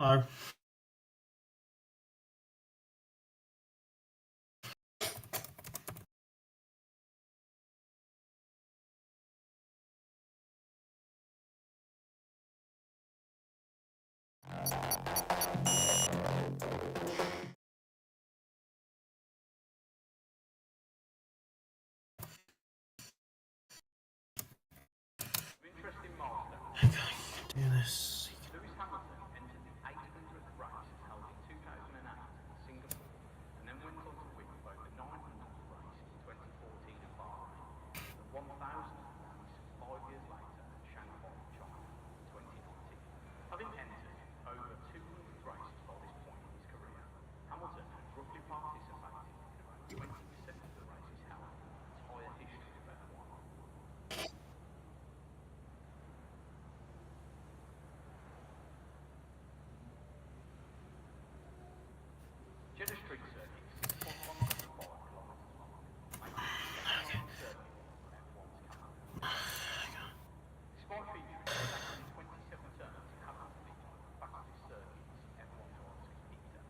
Oh. Do this. Jeddah Street Circuit is 1.5 kilometres long, making it the second longest circuit on F1's calendar. Despite featuring 127 turns, it happens to be one of the fastest circuits F1 drivers compete at.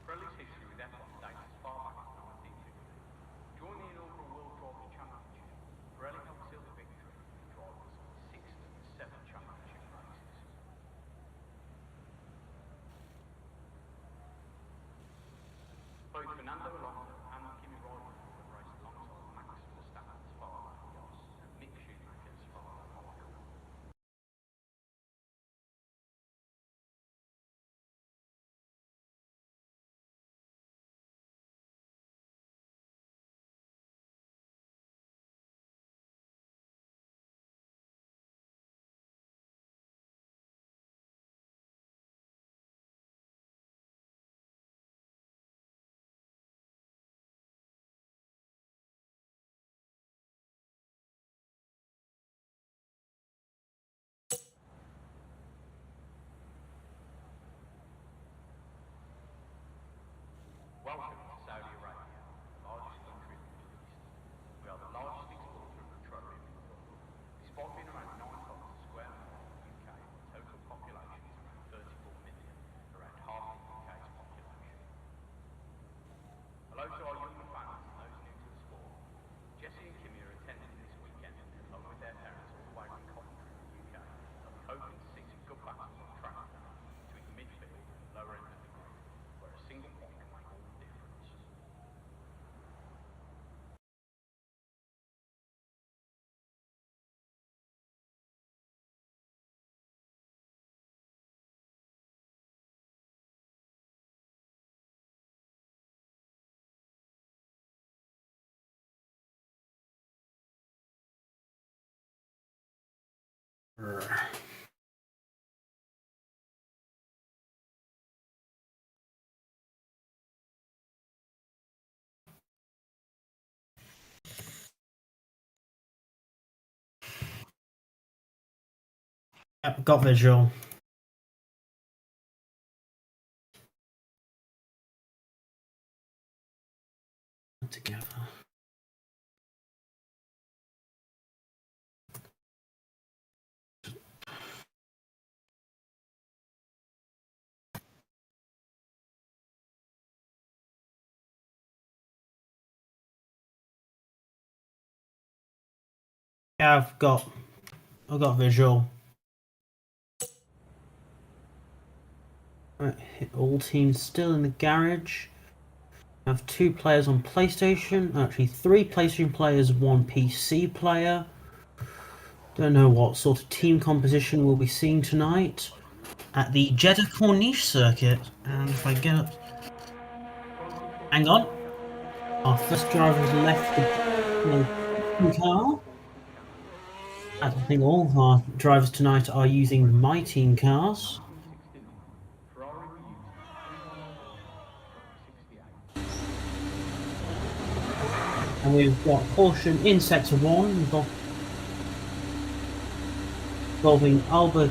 Pirelli's history with F1 dates as far back as 1950. During the inaugural World Drivers' Championship, Pirelli held silver victory for drivers on 6 and 7 championship races. Both Fernando Alonso and Kimi Räikkönen have raced alongside Max Verstappen's father, Jos, and Mick Schumacher's father, Michael. Welcome to Saudi Arabia, the largest country in the Middle East. We are the largest exporter of petroleum in the world. Despite being around 9 times the square mile of the UK, the total population is around 34 million, around half the UK's population. Hello to our younger fans and those new to the sport. Jesse and Kimi are attending this weekend, along with their parents all the way from Coventry in the UK. They'll be hoping to see some good battles on track between the midfield and the lower end of the grid, where a single point can make all the difference. Yep, got visual. Together. Yeah, I've got visual. Right, all teams still in the garage. I have 2 players on PlayStation. Actually, 3 PlayStation players, 1 PC player. Don't know what sort of team composition we'll be seeing tonight at the Jeddah Corniche circuit. And if I get up, hang on, our first driver has left the car. I think all of our drivers tonight are using my team cars. Ferrari were using 314 from 68. And we've got caution in sector 1. We've got involving Albert.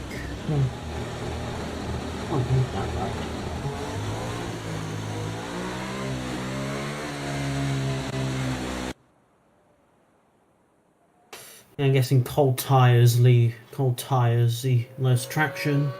Yeah, I'm guessing cold tires, the lowest traction.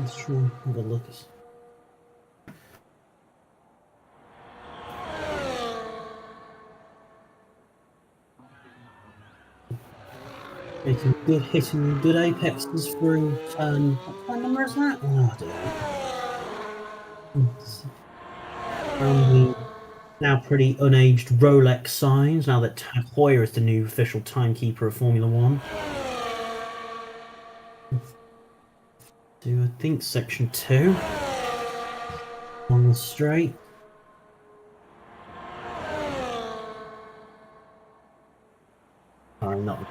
Let's try and have a look. Hitting good apexes through turn. What number is that? Oh, I don't know. Around the now pretty unaged Rolex signs, now that Tag Heuer is the new official timekeeper of Formula One. Do I think section 2 on the straight. I'm not.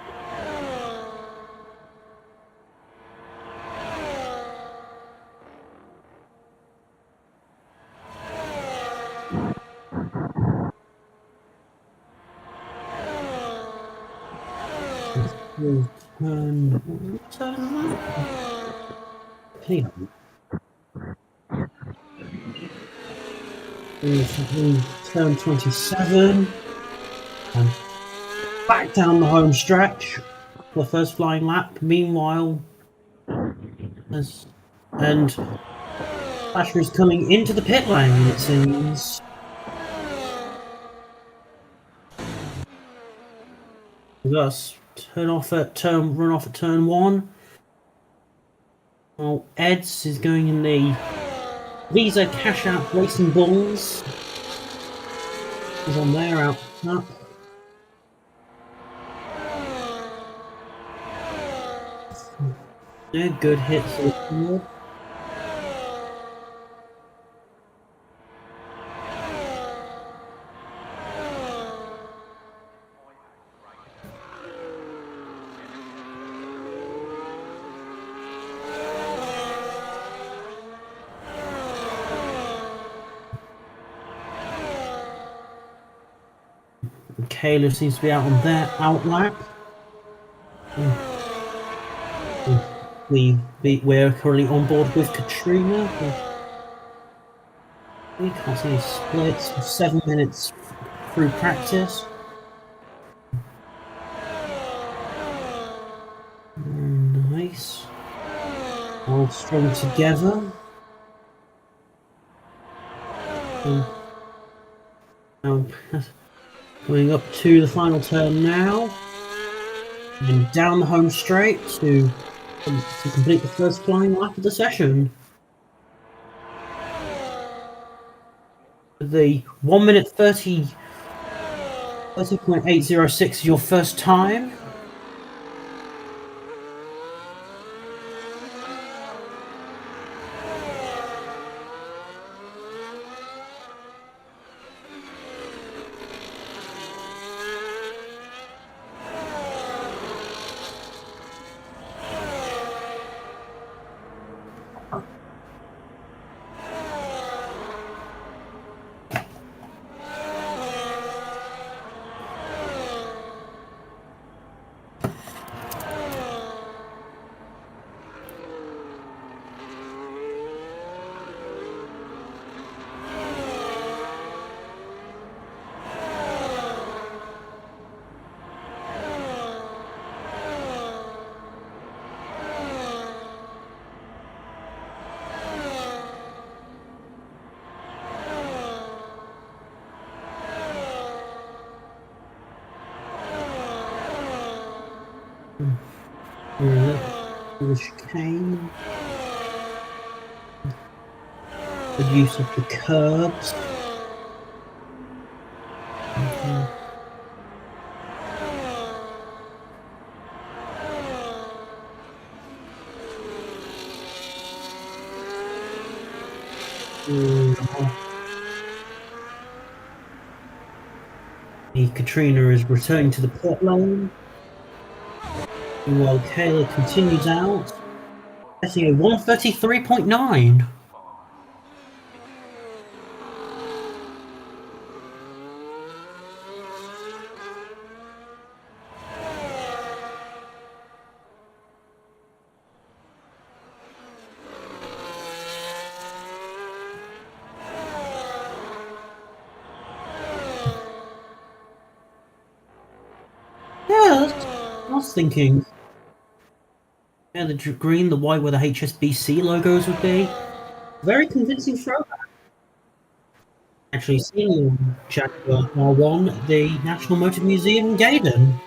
Turn 27 and back down the home stretch for the first flying lap. Meanwhile, and Asher is coming into the pit lane, it seems. Thus, run off at turn 1. Well, Eds is going in the Visa Cash Out Racing Bulls. He's on there out up. Yeah, good hits. Kayla seems to be out on their outlap. We're currently on board with Katrina. We can't see any splits for 7 minutes through practice. Nice. All strung together. Going up to the final turn now. And down the home straight to complete the first flying lap of the session. The 1 minute 30.806 is your first time. The chicane. The use of the curbs. The Katrina is returning to the pit lane. While Kayla continues out, getting a 133.9. Yeah, I was thinking. Yeah, the green, the white where the HSBC logos would be. Very convincing throwback. Actually seen on Jaguar R1 at the National Motor Museum in Gaydon.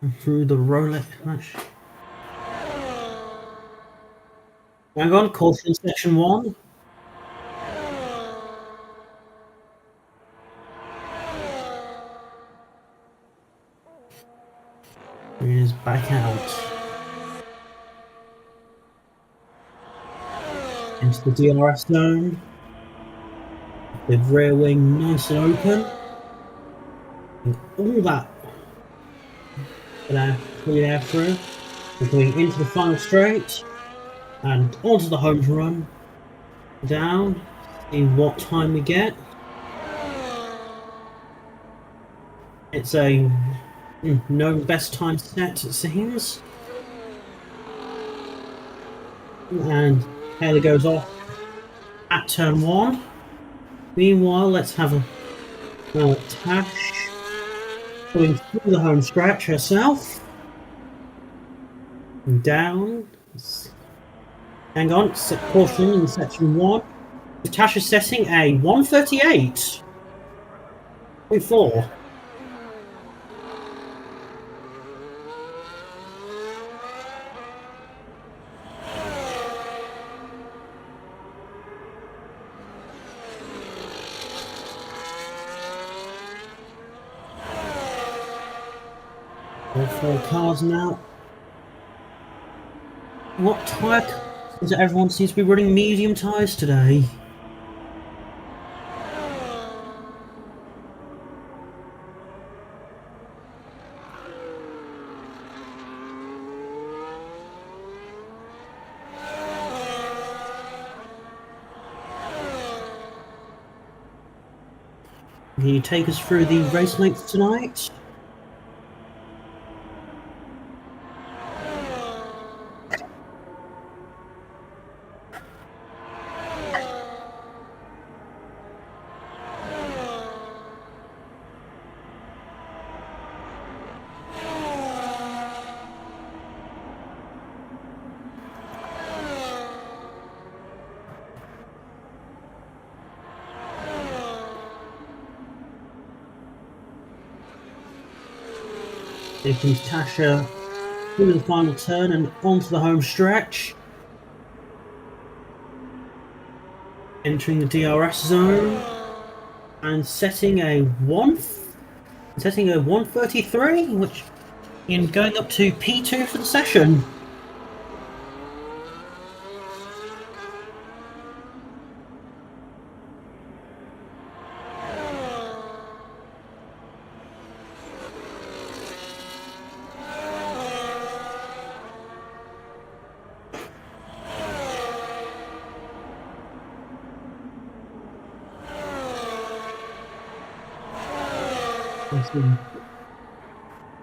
And through the Rolex match. Hang on, caution section 1. Green is back out. Into the DRS zone. The rear wing nice and open. And all that clean air through. We're going into the final straight. And onto the home run. Down. See what time we get. It's a no best time set, it seems. And Taylor goes off at turn 1. Meanwhile, let's have a Tash going through the home stretch herself. And down. Hang on, caution in section 1. Tash is setting a 1:38.4. All 4 cars now. What tyre? Everyone seems to be running medium tyres today. Can you take us through the race length tonight? Here comes Tasha through the final turn and onto the home stretch. Entering the DRS zone and setting a 1:33, which in going up to P2 for the session.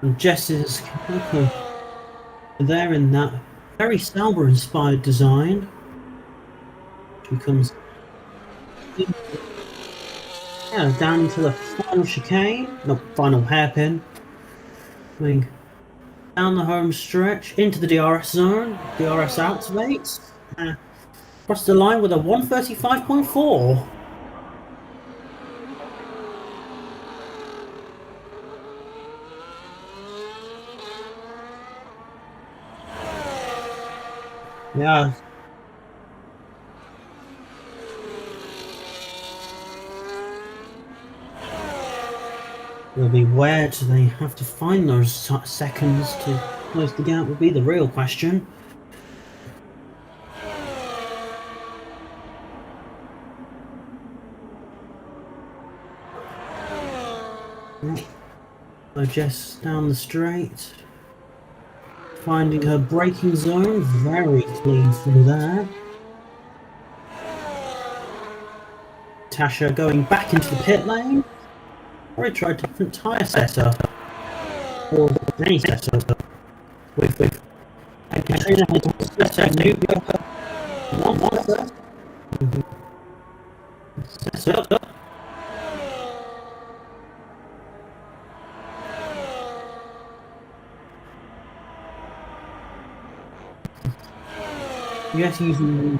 And Jess is there in that very Sauber inspired design, which becomes down into the final chicane, not final hairpin, going down the home stretch into the DRS zone. DRS activates, across the line with a 1:35.4. Yeah. Will be where do they have to find those seconds to close the gap would be the real question. So Jess down the straight. Finding her braking zone, very clean through there. Tasha going back into the pit lane. Probably tried a different tyre setup. Or any setup. With Katrina had to set a new So, yes, using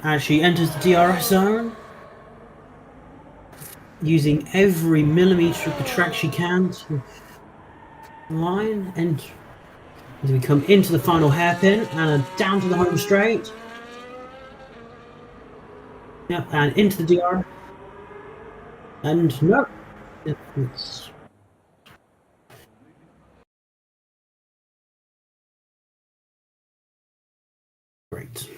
as she enters the DRS zone, using every millimeter of the track she can to line, and as we come into the final hairpin and down to the home straight. Yep, and into the DRS. And no, it's great.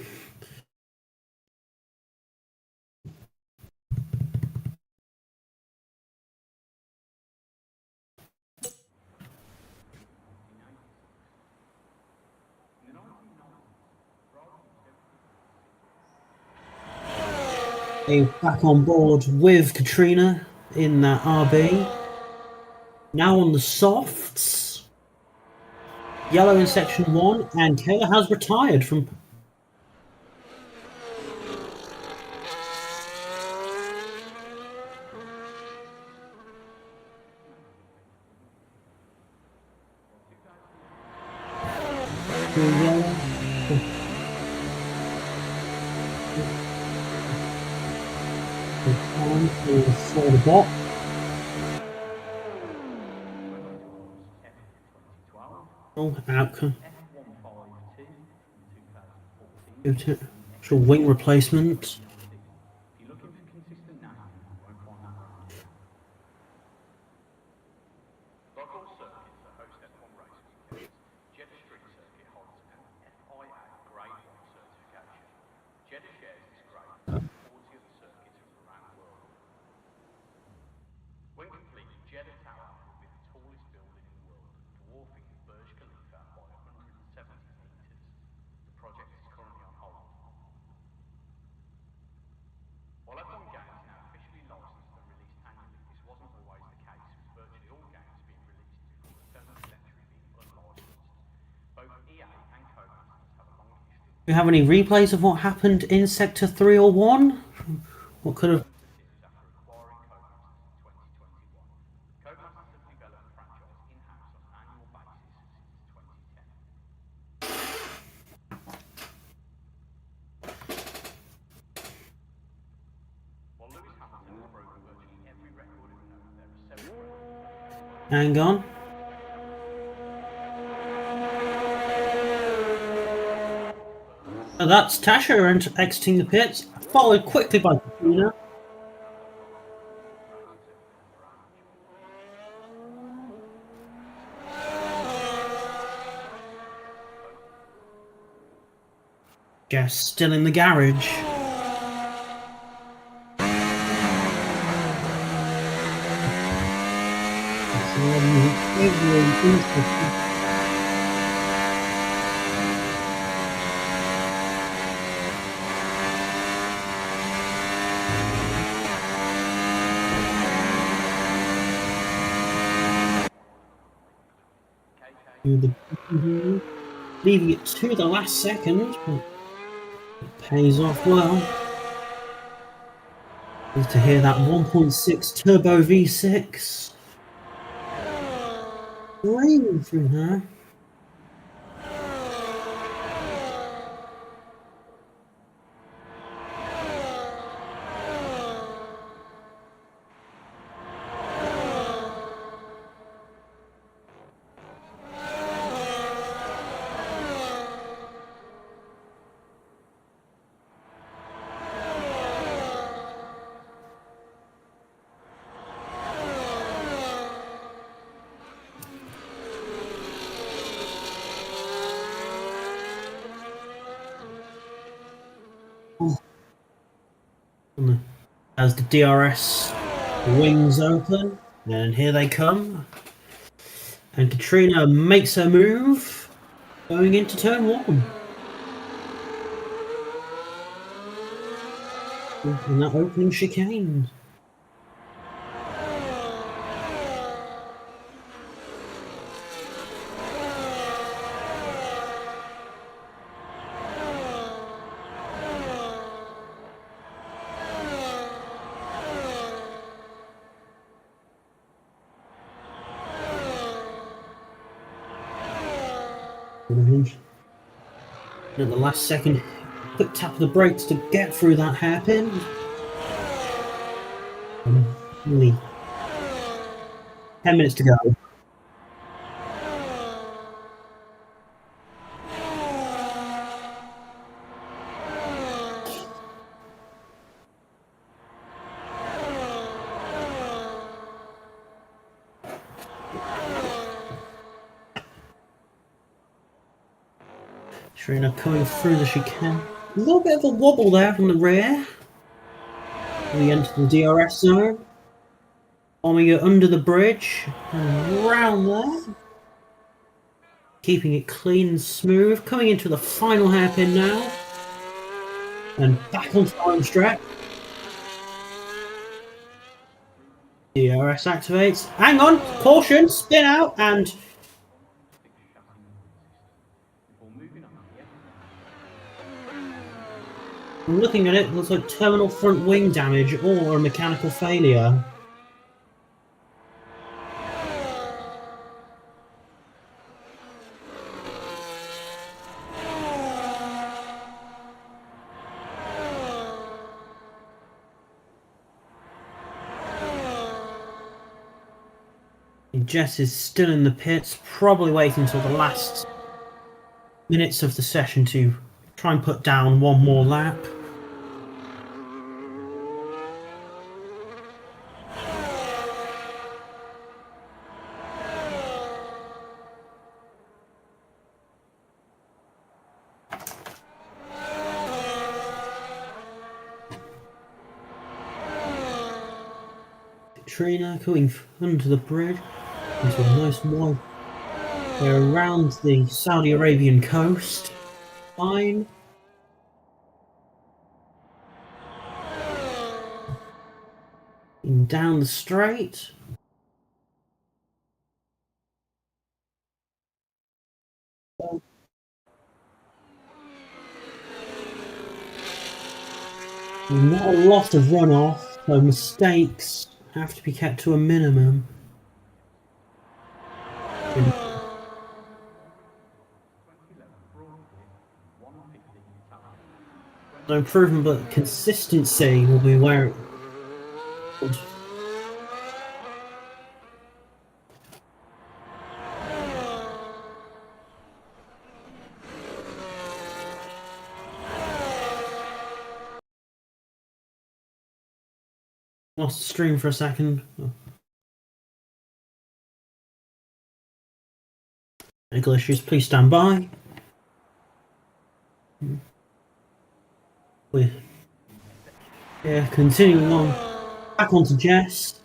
They're back on board with Katrina in that RB. Now on the softs. Yellow in section 1, and Kayla has retired from. Yellow. For the bot. Oh, outcome. Actual wing replacement. If you're looking for consistent names, you won't find that very much. Like all circuits that host F1 race weekends, Jeddah Street Circuit holds an FIA Grade 1 certification. Jeddah shares this grade with 40 other circuits from around the world. When complete, Jeddah Tower will be the tallest building in the world, dwarfing Burj Khalifa by 170 metres. The project is currently on hold. While F1 games are now officially licensed and released annually, this wasn't always the case, with virtually all games being released before the turn of the century being unlicensed. Both EA and Codemasters have a long history. Do you have any replays of what happened in Sector 3 or 1? What could have. After acquiring Codemasters in 2021, Codemasters have developed the franchise in-house on an annual basis since 2010. While Lewis Hamilton has broken virtually every record ever known, there are several records. Hang on. So that's Tasha exiting the pits, followed quickly by Katrina. Jess still in the garage. Leaving it to the last second, but it pays off well. Need to hear that 1.6 turbo V6 raining through her. As the DRS wings open, and here they come. And Katrina makes her move, going into turn 1. And that opening chicane. At the last second, quick tap of the brakes to get through that hairpin. Only 10 minutes to go. Trina coming through the chicane. A little bit of a wobble there from the rear. We enter the DRS zone. Bombing it under the bridge and round there. Keeping it clean and smooth. Coming into the final hairpin now. And back onto the home stretch. DRS activates. Hang on! Caution! Spin out! And I'm looking at it, looks like terminal front wing damage or a mechanical failure. Jess is still in the pits, probably waiting until the last minutes of the session to try and put down one more lap. Trina going under the bridge into a nice wide. They're around the Saudi Arabian coast. Fine. And down the straight. Not a lot of runoff, so mistakes have to be kept to a minimum. No improvement, but consistency will be where it would. Lost the stream for a second. Technical issues, please stand by. Continuing on. Back onto Jess.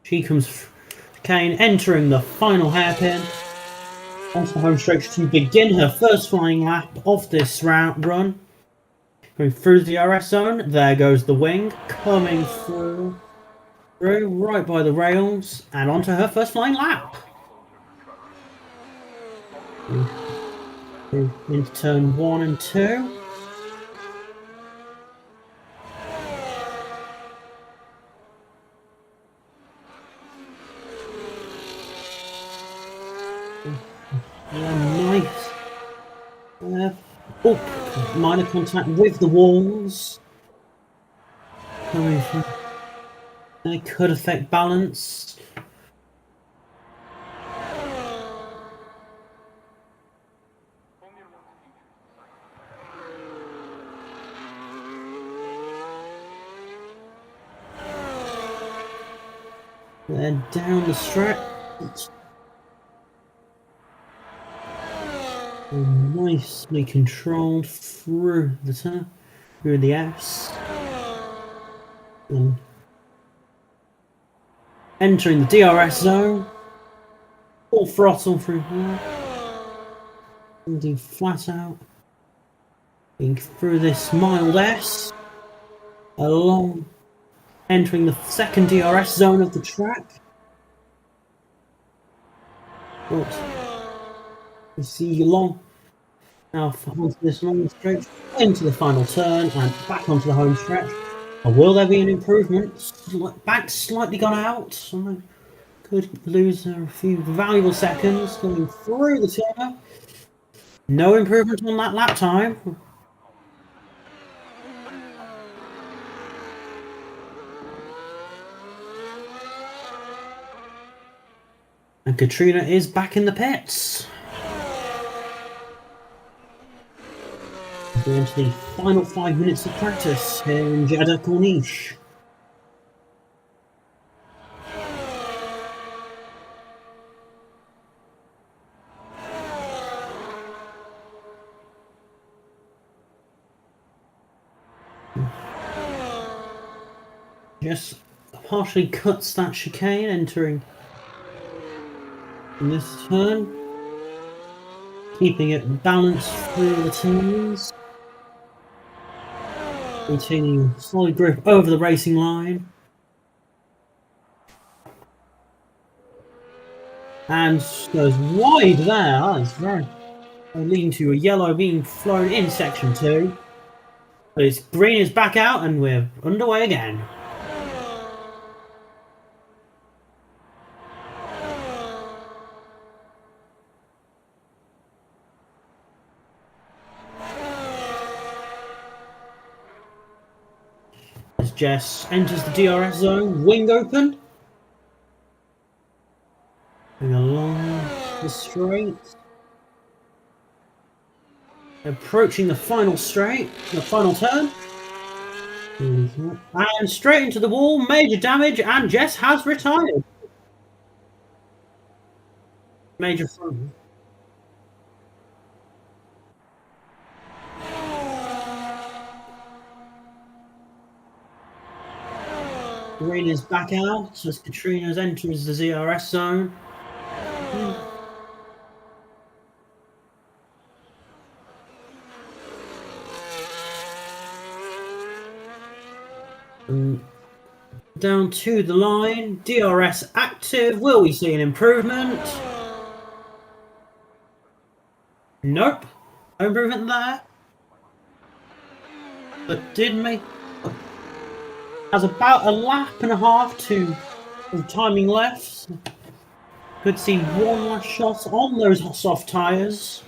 She comes to Kane, entering the final hairpin. Onto the home stretch to begin her first flying lap of this run. Going through the DRS zone. There goes the wing. Coming through right by the rails. And onto her first flying lap. Into turn 1 and 2. Nice. Minor contact with the walls. They could affect balance. They're down the stretch. Nicely controlled through the turn, through the S. And entering the DRS zone. Full throttle through here. Holding flat out. Being through this mild S. Along. Entering the second DRS zone of the track. But you see long. Now onto this long stretch. Into the final turn and back onto the home stretch. Or will there be an improvement? Back slightly gone out. So could lose a few valuable seconds going through the turn. No improvement on that lap time. And Katrina is back in the pits. We're into the final 5 minutes of practice here in Jeddah Corniche. Just partially cuts that chicane entering in this turn, keeping it balanced through the turns, retaining solid grip over the racing line, and goes wide there. That's very leading to a yellow being flown in section 2. But it's green is back out and we're underway again. As Jess enters the DRS zone, wing open. Going along the straight. Approaching the final straight, the final turn. And straight into the wall, major damage, and Jess has retired. Major front. Green is back out as Katrina enters the ZRS zone. Down to the line, DRS active. Will we see an improvement? Nope. No improvement there. But did make has about a lap and a half to of timing left. Could see one last shot on those soft tyres.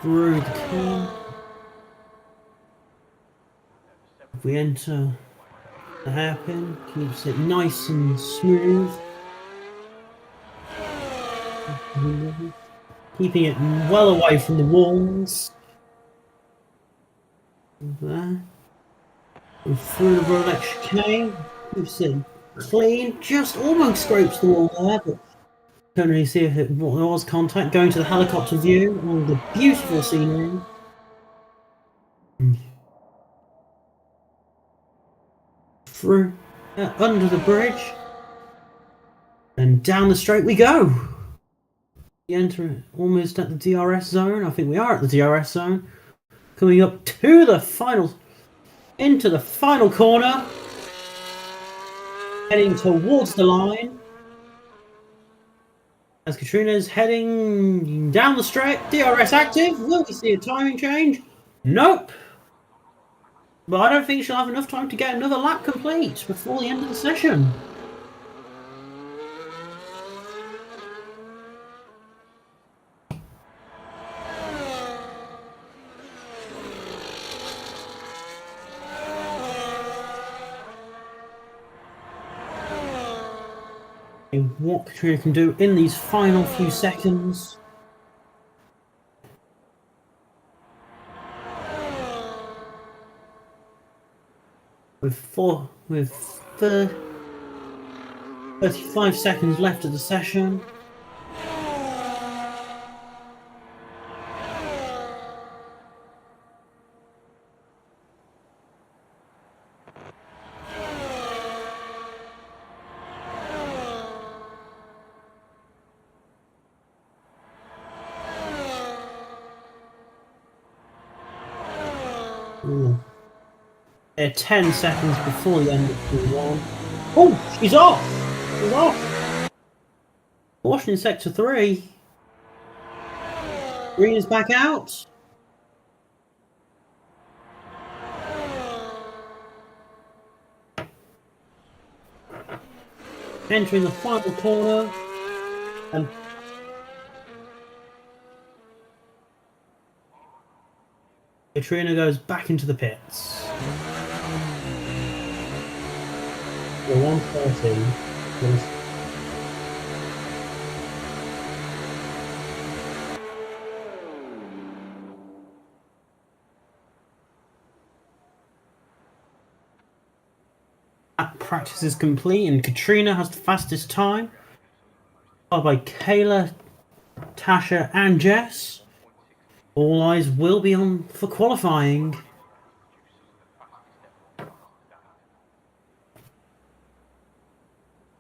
Through the corner. If we enter the hairpin, keeps it nice and smooth. Keeping it well away from the walls. There. And through the Rolex chicane, keeps it clean. Just almost scrapes the wall there, but don't really see if there was contact. Going to the helicopter view, all the beautiful scenery. Through, under the bridge, and down the straight we go. We enter almost at the DRS zone. I think we are at the DRS zone. Coming up to the final, into the final corner, heading towards the line. As Katrina's heading down the straight, DRS active. Will we see a timing change? Nope. But I don't think she'll have enough time to get another lap complete before the end of the session. What Katrina can do in these final few seconds. With 35 seconds left of the session. They're 10 seconds before the end of Q1. Oh, she's off! She's off! Caution in Sector 3. Green is back out. Entering the final corner. And Katrina goes back into the pits. The 130. That practice is complete, and Katrina has the fastest time, followed by Kayla, Tasha, and Jess. All eyes will be on for qualifying. The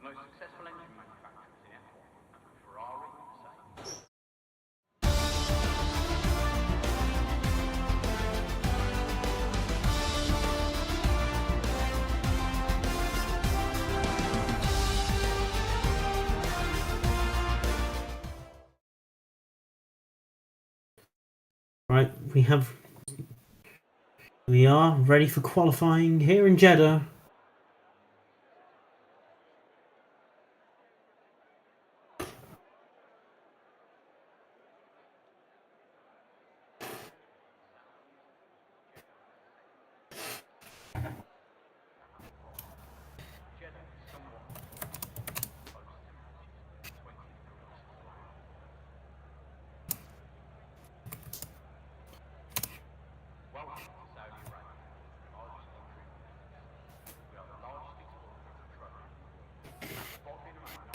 most successful engine manufacturers in F1 are Ferrari, Mercedes. Right, we are ready for qualifying here in Jeddah. Jeddah is somewhat close temperatures, 20 degrees below. Welcome to Saudi Arabia, the largest country in the Middle East. We are the largest exporter of petroleum in the world. Despite being around 9,000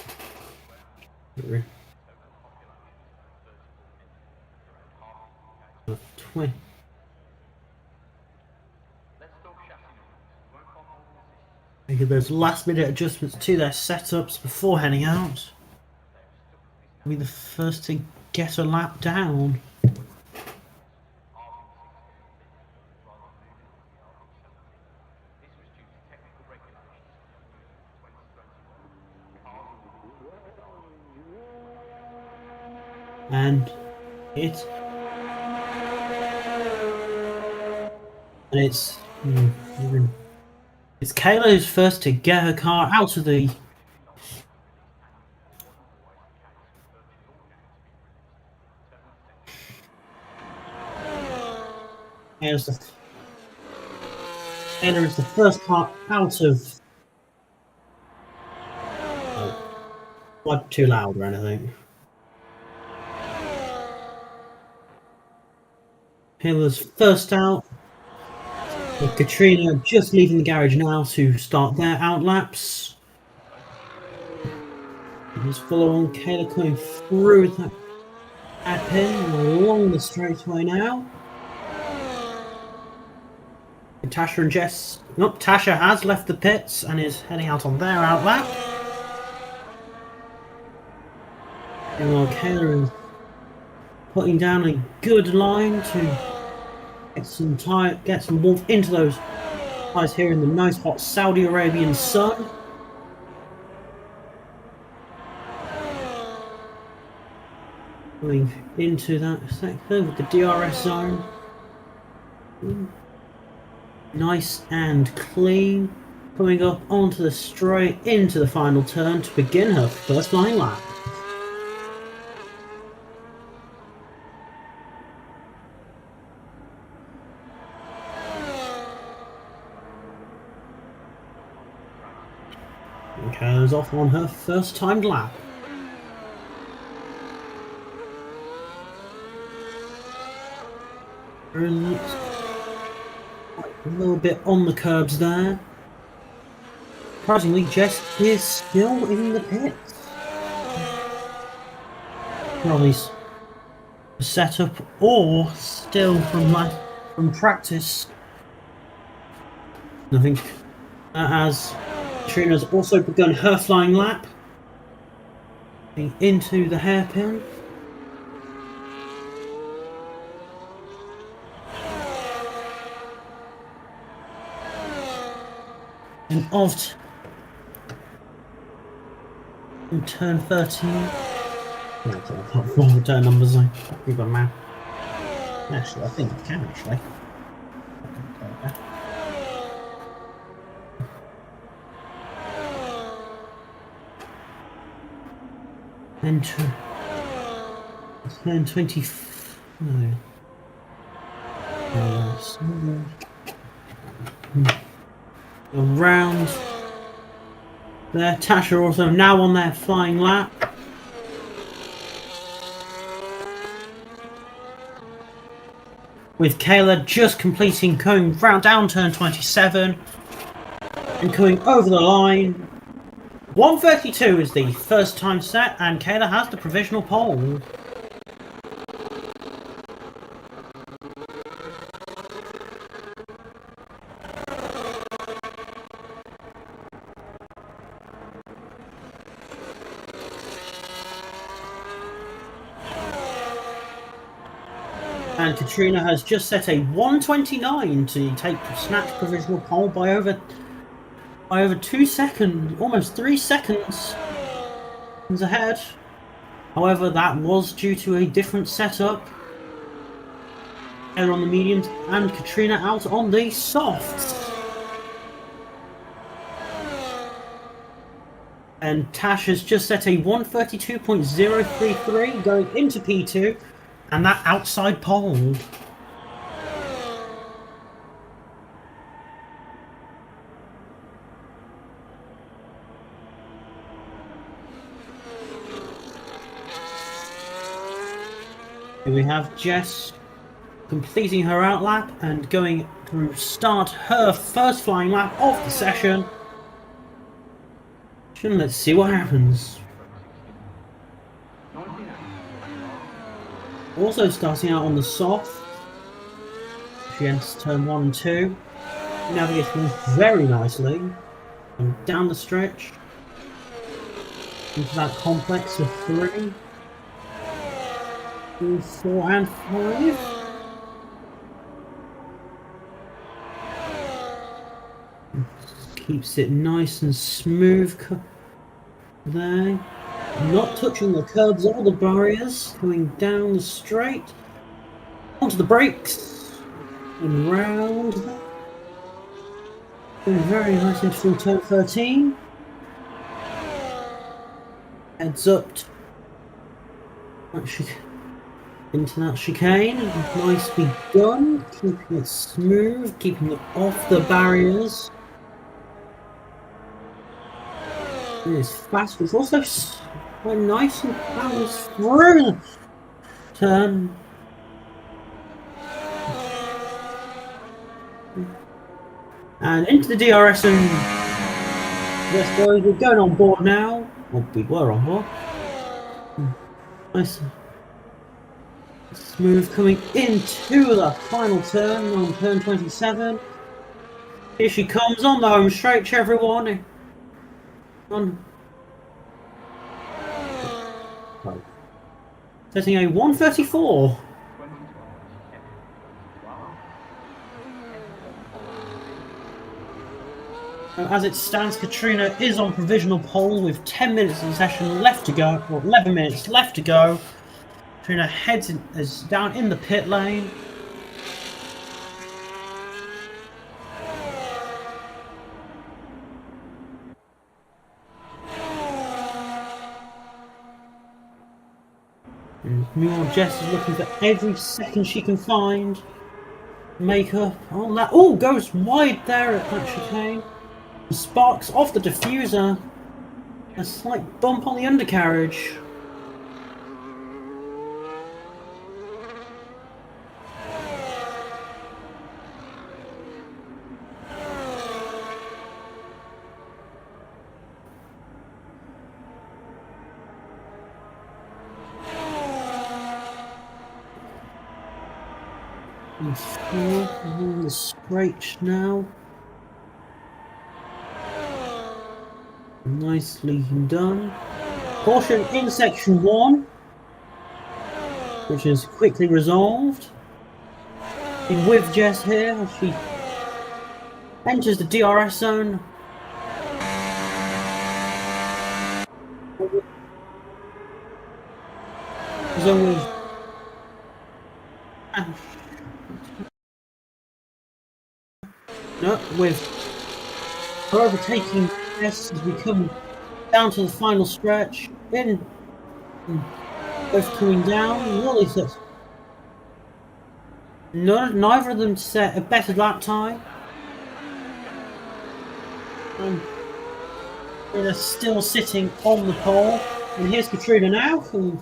square miles, total population is about 34 million, around half the UK's. Let's talk chassis numbers. We won't find more positions. Because there's last minute adjustments to their setups before heading out. They have stuck to this Be name. the first to get a lap down. RB16B rather than moving on to the RB17. This was due to technical regulations coming in 2021. Cars will be fitted with RB. And it's Kayla who's first to get her car out of the. Kayla is the first car out of. Oh, not too loud or anything. Kayla's first out. With Katrina just leaving the garage now to start their outlaps. He's follow on Kayla coming through that hairpin along the straightaway now. And Tasha and Jess. Nope, Tasha has left the pits and is heading out on their outlap. And while Kayla is putting down a good line to get some warmth into those eyes here in the nice hot Saudi Arabian sun. Going into that sector with the DRS zone. Nice and clean. Coming up onto the straight into the final turn to begin her first flying lap. And Kayla's off on her first timed lap. A little bit on the curbs there. Surprisingly, Jess is still in the pits. Probably setup or still from practice. I think as Trina's also begun her flying lap into the hairpin. And off in turn 13. No, I can't remember turn numbers. We've got math. Actually, I think I can actually. Then 20. No. Around there. Tasha also now on their flying lap. With Kayla just completing going round down turn 27 and coming over the line. 1:32 is the first time set, and Kayla has the provisional pole. And Katrina has just set a 1:29 to take snatch provisional pole by over 2 seconds, almost 3 seconds ahead. However, that was due to a different setup. Taylor on the mediums and Katrina out on the softs. And Tash has just set a 1:32.033 going into P2 and that outside pole. Here we have Jess completing her outlap and going to start her first flying lap of the session. Let's see what happens. Also starting out on the soft. She enters turn 1 and 2. Navigates very nicely. And down the stretch. Into that complex of 3, 4 and 5. Keeps it nice and smooth there. Not touching the curbs or the barriers. Going down the straight. Onto the brakes. And round. Doing very nice into full turn 13. Heads up into that chicane. Nicely done. Keeping it smooth. Keeping it off the barriers. It's fast, but it's also quite nice and balanced through the turn. And into the DRS, and yes boys, we're going on board now. Well, we were on board. Nice smooth coming into the final turn on turn 27. Here she comes on the home stretch, everyone. Setting a 1:34. As it stands, Katrina is on provisional pole with 10 minutes of the session left to go, or 11 minutes left to go. Katrina is down in the pit lane. And meanwhile, Jess is looking for every second she can find. Make her on that. Oh, goes wide there at that chicane. Sparks off the diffuser. A slight bump on the undercarriage. And on the straight now. Nicely done. Caution in section 1, which is quickly resolved. In with Jess here as she enters the DRS zone. As always, with her overtaking Jess as we come down to the final stretch. Both coming down. Really, neither of them set a better lap time. They're still sitting on the pole. And here's Katrina now, who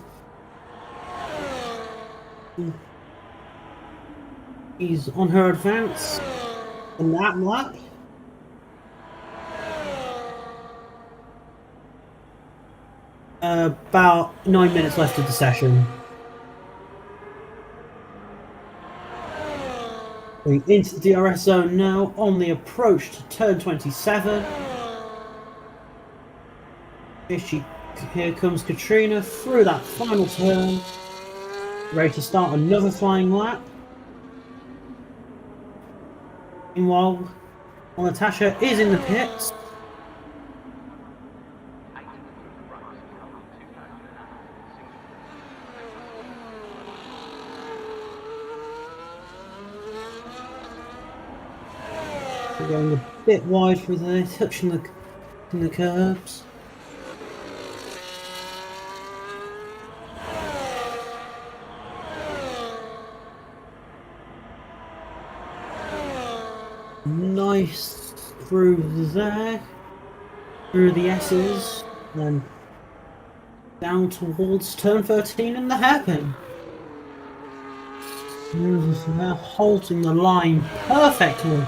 is on her advance in that lap. About 9 minutes left of the session. Going into the DRS zone now on the approach to turn 27. Here comes Katrina through that final turn, ready to start another flying lap. Meanwhile, Natasha is in the pits. We're going a bit wide through there, touching the curbs. Nice through there, through the S's, then down towards turn 13 in the hairpin. They're holding the line perfectly.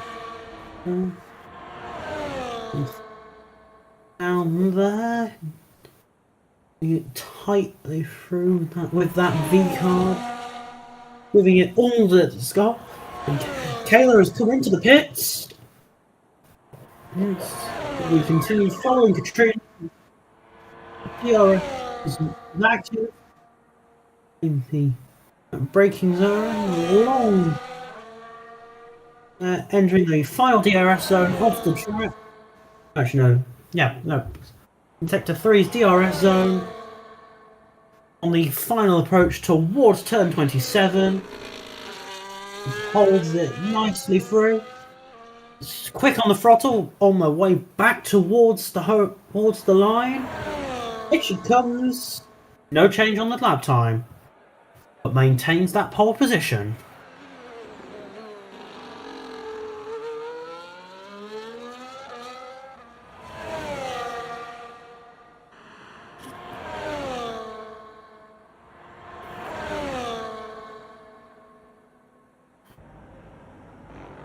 Down there, get tightly through that with that V card, giving it all that it's got. And Kayla has come into the pits. We continue following Katrina. DRS is active in the braking zone, long entering the final DRS zone off the track. Actually, no. Yeah, no. In Sector 3's DRS zone on the final approach towards turn 27. Holds it nicely through. It's quick on the throttle on the way back towards the line. It she comes. No change on the lap time, but maintains that pole position.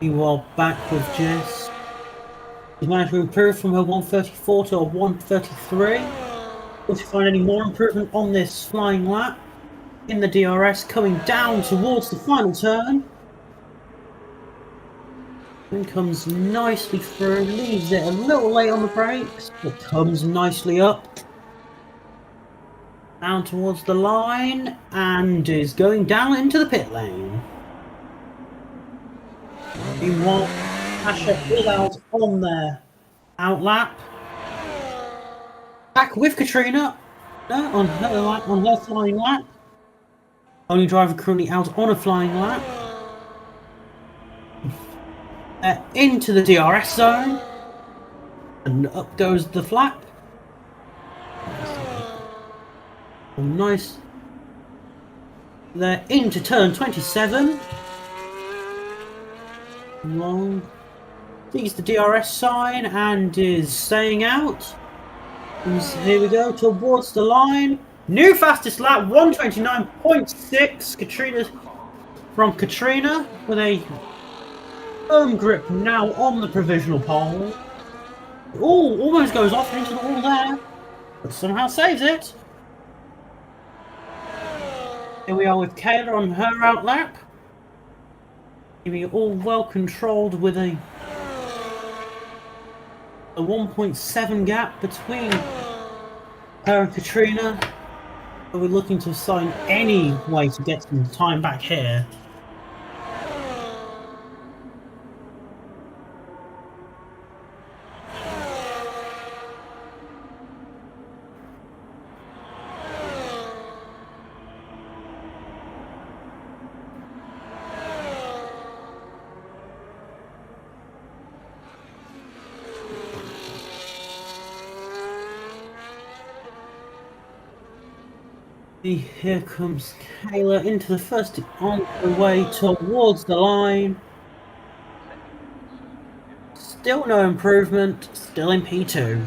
Meanwhile, back with Jess. She's managed to improve from her 134 to a 133. Will she find any more improvement on this flying lap? In the DRS, coming down towards the final turn. Then comes nicely through, leaves it a little late on the brakes, but comes nicely up. Down towards the line, and is going down into the pit lane. Meanwhile, Asher is out on their outlap. Back with Katrina on her flying lap. Only driver currently out on a flying lap. Into the DRS zone. And up goes the flap. Oh, nice. They're into turn 27. Long. Sees the DRS sign and is staying out. And here we go towards the line. New fastest lap, 129.6. Katrina with a firm grip now on the provisional pole. Oh, almost goes off into the wall there, but somehow saves it. Here we are with Kayla on her outlap. Keeping it all well controlled with a 1.7 gap between her and Katrina. But we're looking to find any way to get some time back here. Here comes Kayla into the first on the way towards the line. Still no improvement, still in P2.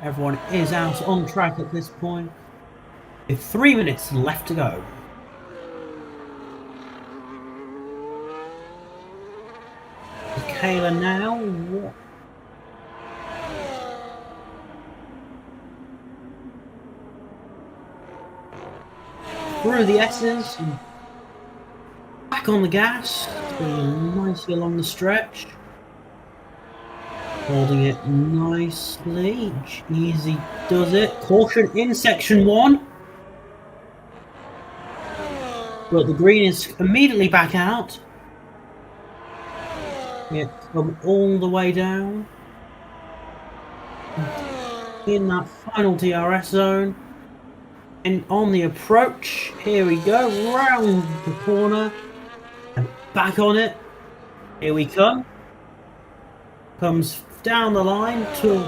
Everyone is out on track at this point. With 3 minutes left to go. Kayla now. What? Through the S's. Back on the gas. Going nicely along the stretch. Holding it nicely. Easy does it. Caution in section 1. But the green is immediately back out. It come all the way down. In that final DRS zone. And on the approach, here we go, round the corner. And back on it. Here we come. Comes down the line to...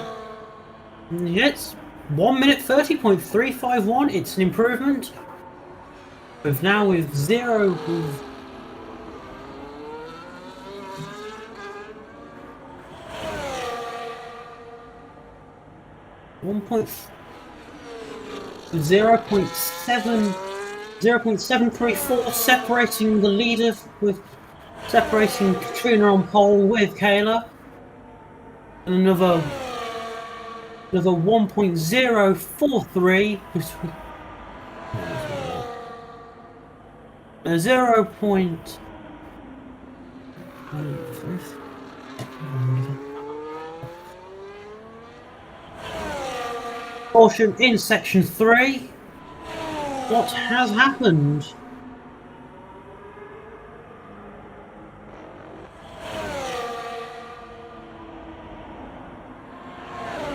It's 1 minute 30.351. It's an improvement. With now with 0... 0.734 separating the leader with separating Katrina on pole with Kayla. And another 1.043 a 0. Caution in section 3. What has happened?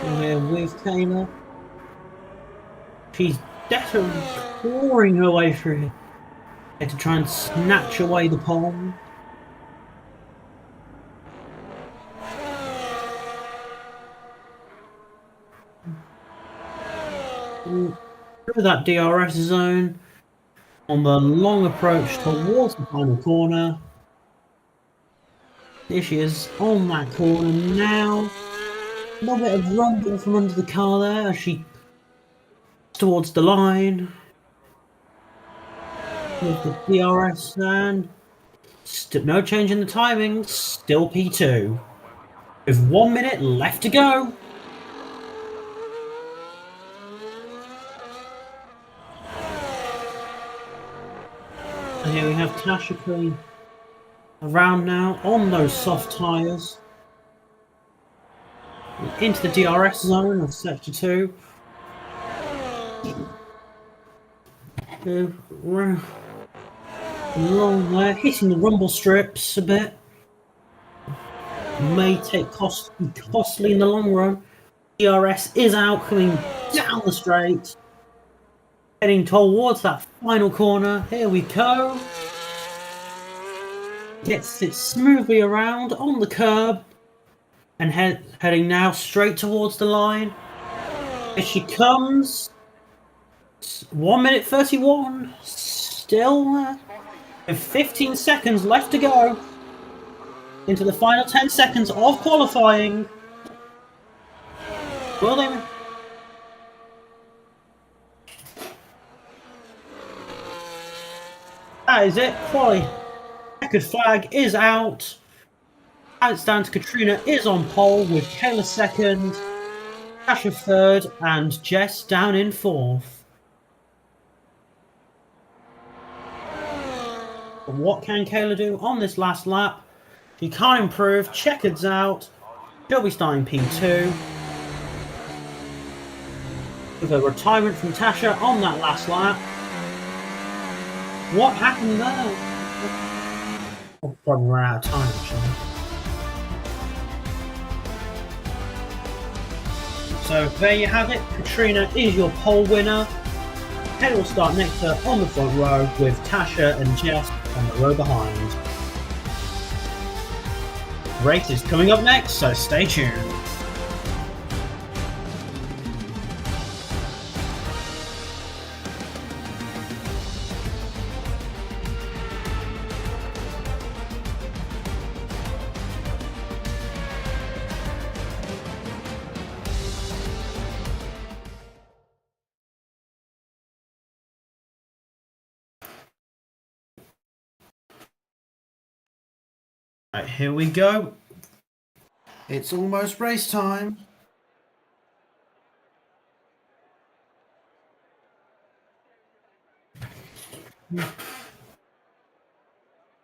We're here with Kayla. She's definitely clawing her way through here to try and snatch away the pole. Through that DRS zone on the long approach towards the final corner. There she is on that corner now. A little bit of rumble from under the car there as she towards the line. With the DRS and no change in the timing, still P2. With 1 minute left to go. And here we have Tasha Queen around now on those soft tyres. Into the DRS zone of sector 2. Along there, hitting the rumble strips a bit. May take costly in the long run. DRS is out, coming down the straight. Heading towards that final corner. Here we go. Gets it smoothly around on the curb. And heading now straight towards the line. Here she comes. 1 minute 31. Still there. With 15 seconds left to go. Into the final 10 seconds of qualifying. Will they... That is it. Quali. Checkered flag is out. And it's down to Katrina is on pole with Kayla second, Tasha third, and Jess down in fourth. But what can Kayla do on this last lap? She can't improve. Checkered's out. She'll be starting P2. With a retirement from Tasha on that last lap. What happened there? Oh, probably ran out of time actually. So there you have it. Katrina is your pole winner. Kelly will start next to her on the front row with Tasha and Jess on the row behind. Race is coming up next, so stay tuned. Right, here we go. It's almost race time.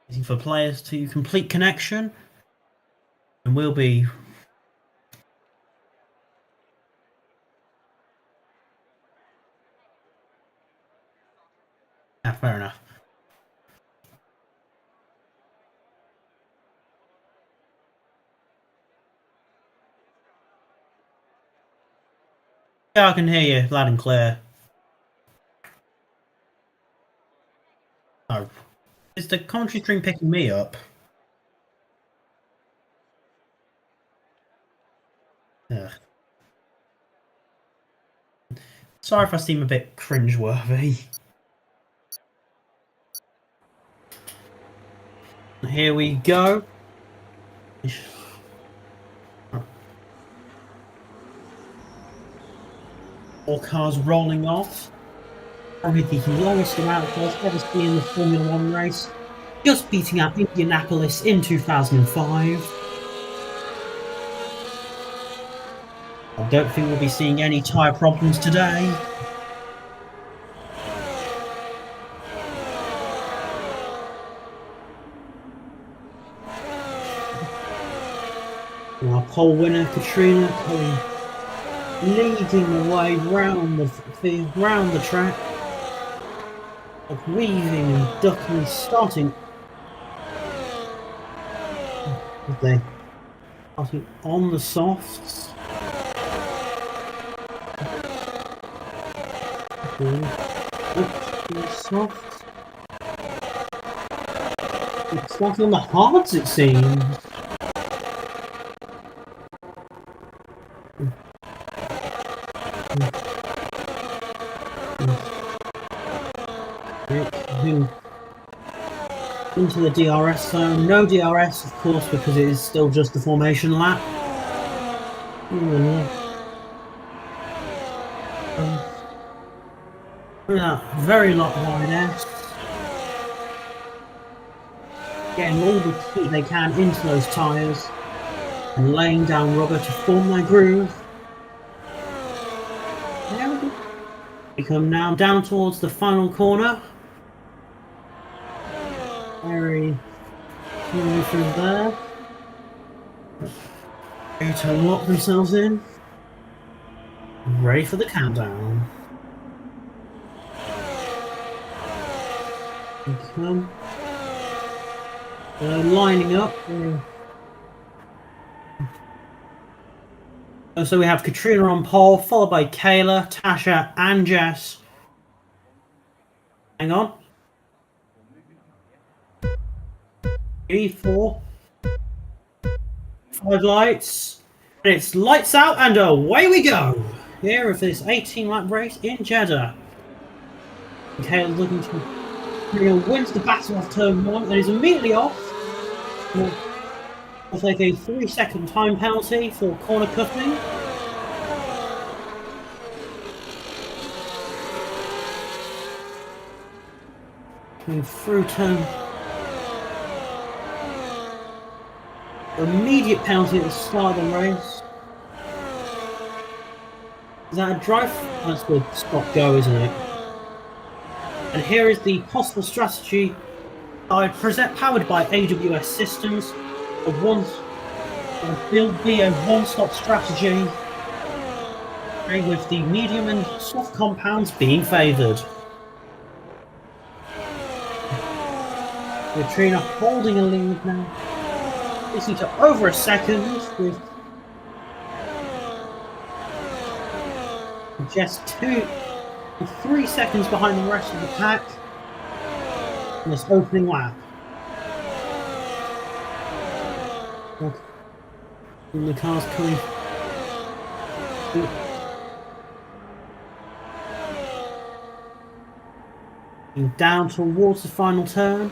Waiting for players to complete connection. And we'll be... Ah, fair enough. Yeah, I can hear you loud and clear. Oh. Is the commentary stream picking me up? Ugh. Sorry if I seem a bit cringeworthy. Here we go. All cars rolling off. Probably the longest amount of cars ever seen in the Formula One race. Just beating out Indianapolis in 2005. I don't think we'll be seeing any tyre problems today. Our pole winner, Katrina, leading the way round the track, weaving and ducking, starting on the softs. Soft. It's starting on the hards, it seems. Into the DRS zone. No DRS, of course, because it is still just the formation lap. Very lot wide S. Getting all the heat they can into those tyres and laying down rubber to form their groove. There we go. We come now down towards the final corner. Very through there. Ready to lock themselves in. Ready for the countdown. Come. Lining up. So we have Katrina on pole, followed by Kayla, Tasha, and Jess. Hang on. 3, 4, 5 lights. And it's lights out and away we go. Here for this 18-lap race in Jeddah. Kayla looking to wins the battle off turn 1 and is immediately off. We'll take a 3-second time penalty for corner cuffing. Going through turn. Immediate penalty at the start of the race. Is that a drive? That's good. Stop go, isn't it? And here is the possible strategy powered by AWS systems. Will be a one-stop strategy with the medium and soft compounds being favoured. Katrina holding a lead now. This is over a second with just 3 seconds behind the rest of the pack in this opening lap. And the car's coming down towards the final turn.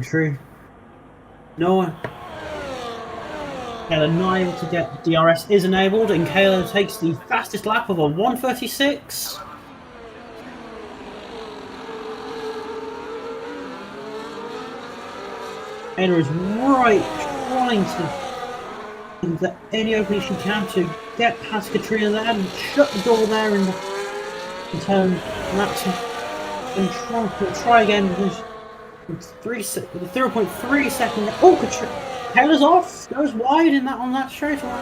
True. No. Kayla not able to get DRS is enabled, and Kayla takes the fastest lap of a 1:36. Kayla is trying to get any opening she can to get past Katrina there and shut the door there in turn laps and try again with 0.3 seconds. Oh, Kayla's off, goes wide on that straightaway.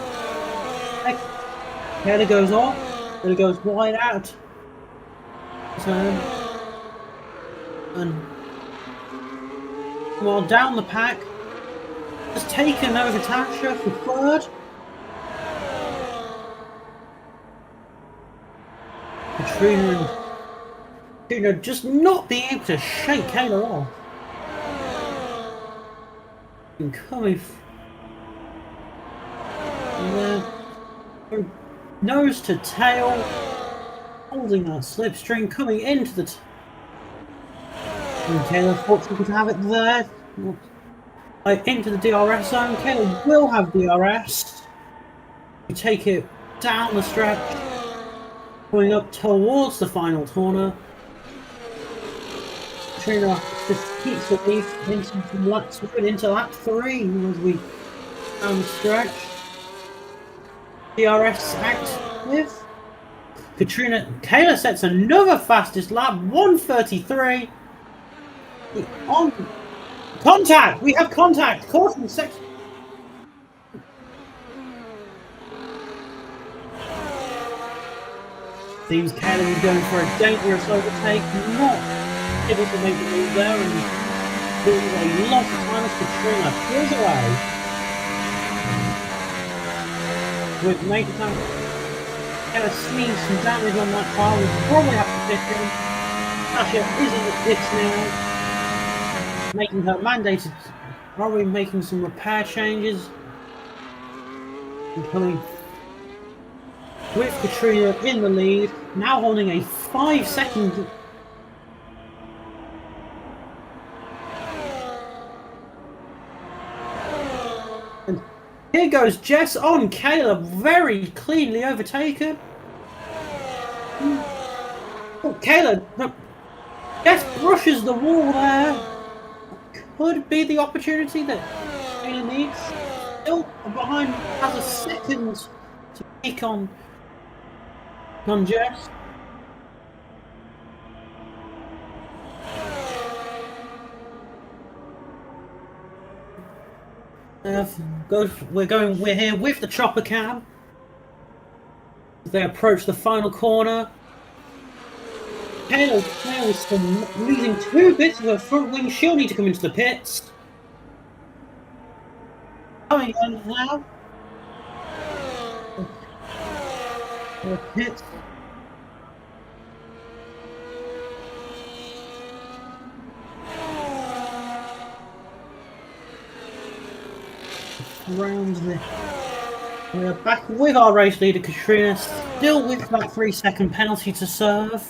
Kayla goes off, Kayla goes wide out. And while down the pack, has taken over Tasha for third. Katrina just not being able to shake Kayla off. And coming nose to tail, holding that slipstream, coming into the and Kayla fortunately could have it there. Into the DRS zone. Kayla will have DRS. We take it down the stretch, going up towards the final corner. Katrina just keeps the lead into lap 3 as we down the stretch. DRS active. Kayla sets another fastest lap, 1:33. On contact! We have contact! Caution section. Seems Kayla is going for a dangerous overtake, not able to make the move there, and doing a lot of time as Katrina pulls away. With major time, Kayla seeing some damage on that car, we probably have to pitch in. Tasha is in the pits now, making her mandated, probably making some repair changes. And coming with Katrina in the lead, now holding a 5-second. And here goes Jess on Kayla, very cleanly overtaken. Oh, Kayla, Jess brushes the wall there. Could be the opportunity that Kayla needs. Still behind, has a second to pick on Jess. We're here with the chopper cam as they approach the final corner. Kayla is still losing 2 bits of her front wing. She'll need to come into the pits. Coming in now. The pits. We're back with our race leader Katrina, still with that 3-second penalty to serve.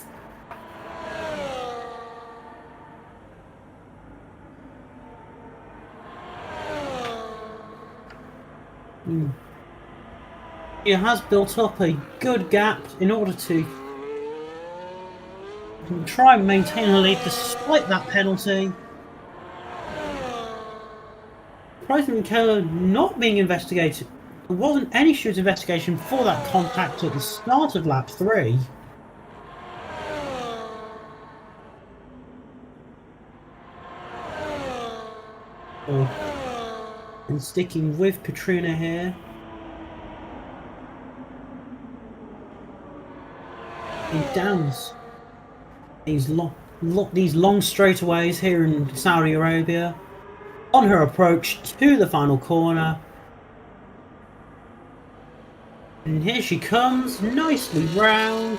She has built up a good gap in order to try and maintain her lead despite that penalty. Surprisingly, Kayla not being investigated. There wasn't any serious investigation for that contact at the start of lap 3. And sticking with Katrina here. He downs these long straightaways here in Saudi Arabia. on her approach to the final corner. And here she comes, nicely round.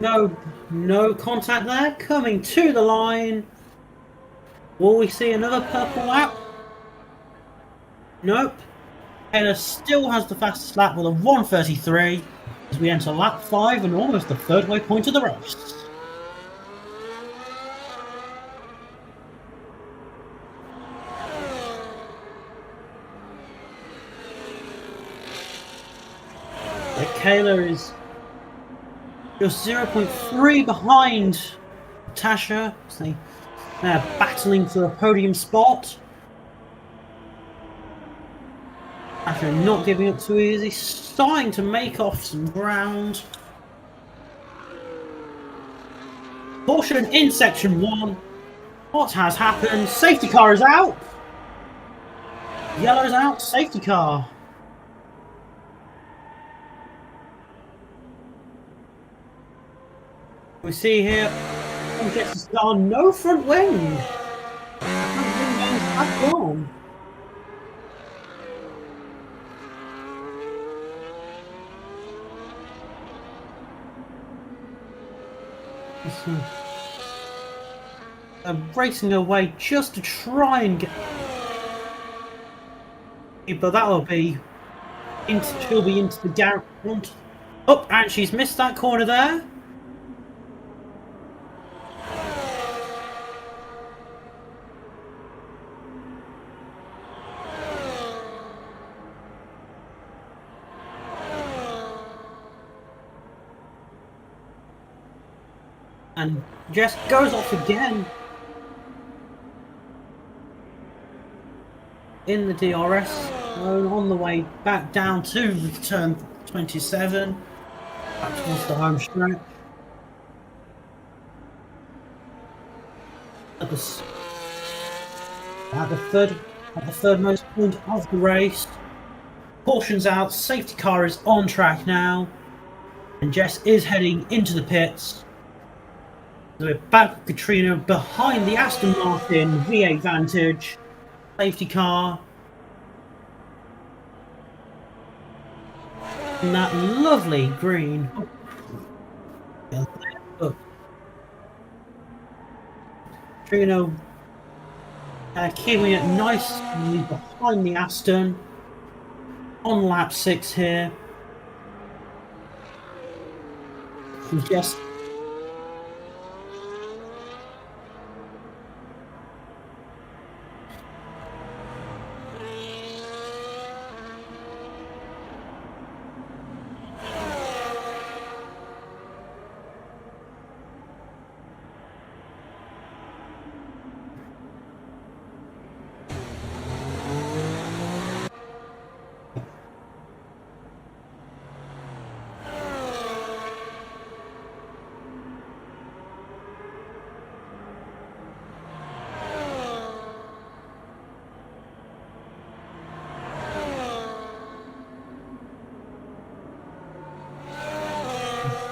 No contact there, coming to the line. Will we see another purple lap? Nope. Taylor still has the fastest lap with a 1:33 as we enter lap 5 and almost the third way point of the race. Kayla is just 0.3 behind Tasha. So they're battling for a podium spot. Tasha not giving up too easy, starting to make off some ground. Caution in section 1. What has happened? Safety car is out. Yellow's out, safety car. We see here, gets to start, no front wing. Front wing goes back on. Racing away just to try and get, but that will be she'll be into the garage. Oh, and she's missed that corner there. And Jess goes off again in the DRS, on the way back down to turn 27, back towards the home stretch. At the third most point of the race. Caution's out, safety car is on track now, and Jess is heading into the pits. So we're back with Katrina behind the Aston Martin V8 Vantage. Safety car. And that lovely green. Katrina keeping it nicely behind the Aston. On lap 6 here. And just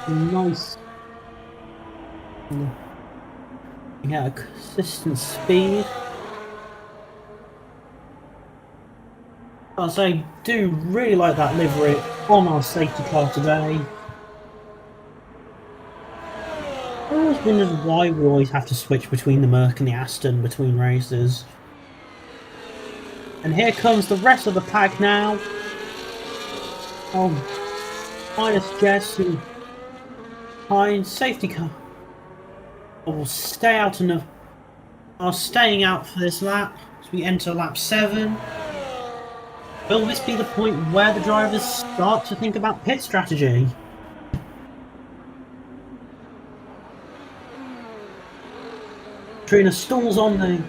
nice. Yeah, a consistent speed. As I do really like that livery on our safety car today. I always wondered why we always have to switch between the Merc and the Aston between races. And here comes the rest of the pack now. Minus Jess who behind safety car. Will stay out enough. Are staying out for this lap as we enter lap 7. Will this be the point where the drivers start to think about pit strategy? Trina stalls on the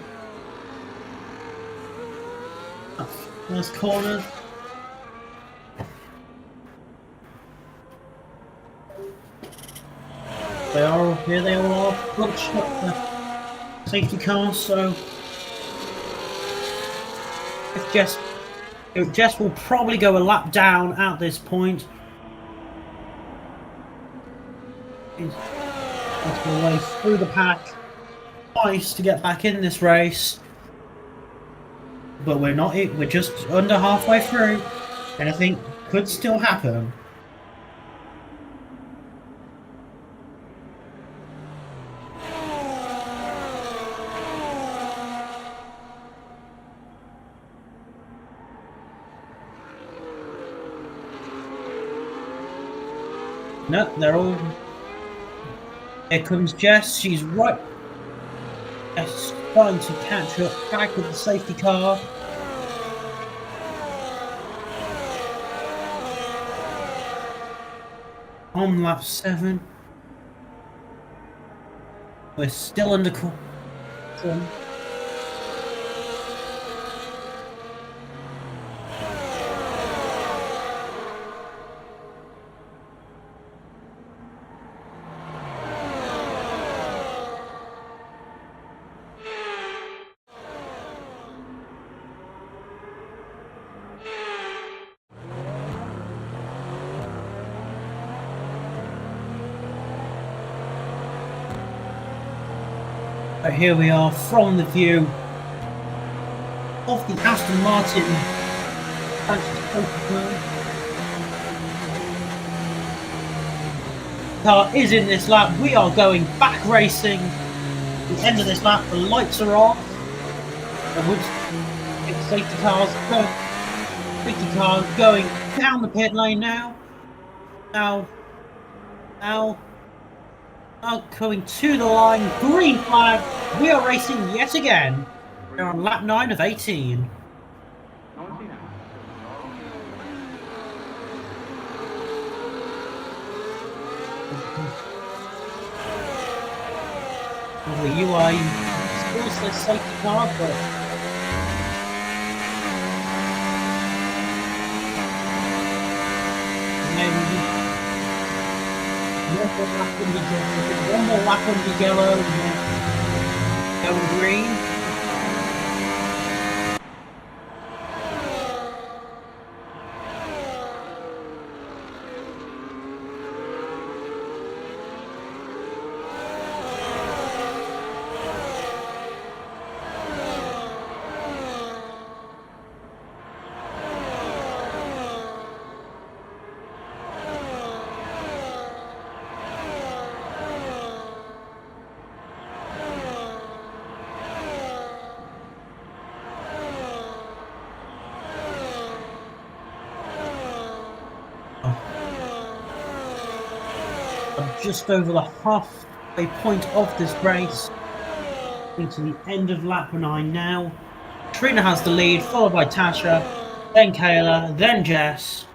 first corner. They all are punched up the safety car, so if Jess will probably go a lap down at this point. He's making her way through the pack twice to get back in this race. but we're not. We're just under halfway through. Anything could still happen. No, they're all... Here comes Jess. She's right... Jess trying to catch up back with the safety car. On lap 7. We're still under caution. But here we are from the view of the Aston Martin. Car is in this lap. We are going back racing. At the end of this lap, the lights are off. Safety cars going down the pit lane now. Now coming to the line, green flag. We are racing yet again. We're on lap 9 of 18. The UI still says safety car, but maybe one more lap on the yellow and then going green. Just over the halfway point of this race, into the end of lap 9 now. Trina has the lead, followed by Tasha, then Kayla, then Jess.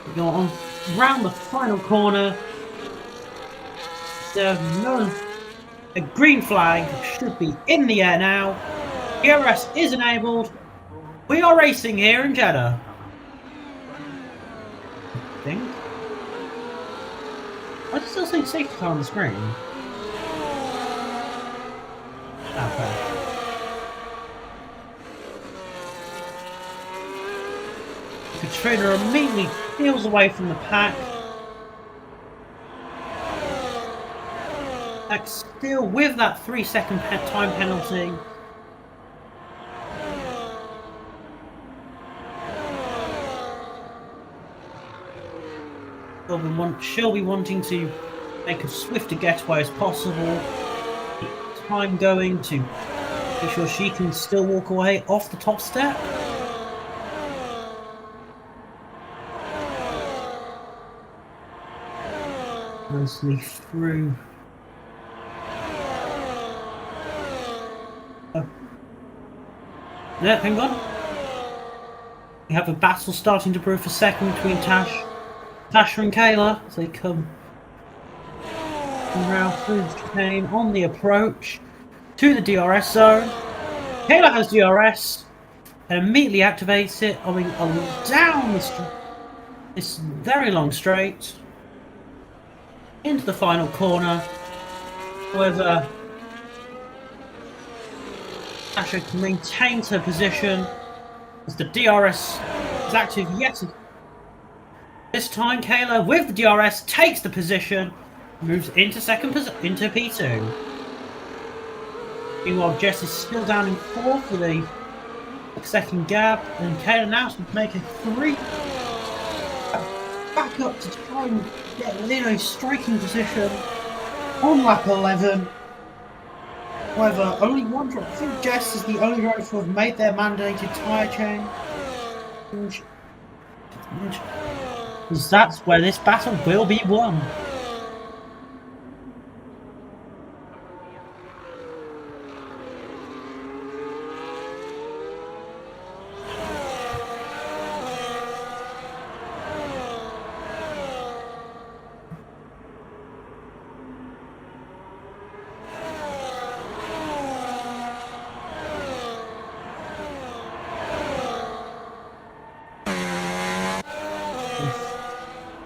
We go on round the final corner. A green flag should be in the air now. DRS is enabled. We are racing here in Jeddah. I think. I still see safety car on the screen. Okay. Katrina immediately peels away from the pack. Pack still with that 3-second time penalty. She'll be wanting to make as swift a getaway as possible. Time going to make sure she can still walk away off the top step. Nicely through. Yeah, hang on. We have a battle starting to brew for second between Tasha and Kayla as they come around through the chicane on the approach to the DRS zone. Kayla has DRS and immediately activates it, going down this very long straight into the final corner. However, Tasha maintains her position as the DRS is active yet. This time, Kayla, with the DRS, takes the position, moves into into P2. Meanwhile, Jess is still down in fourth with a second gap, and Kayla now to make a 3 back up to try and get within a striking position on lap 11. However, only one driver. I think Jess is the only driver who have made their mandated tyre change. Because that's where this battle will be won.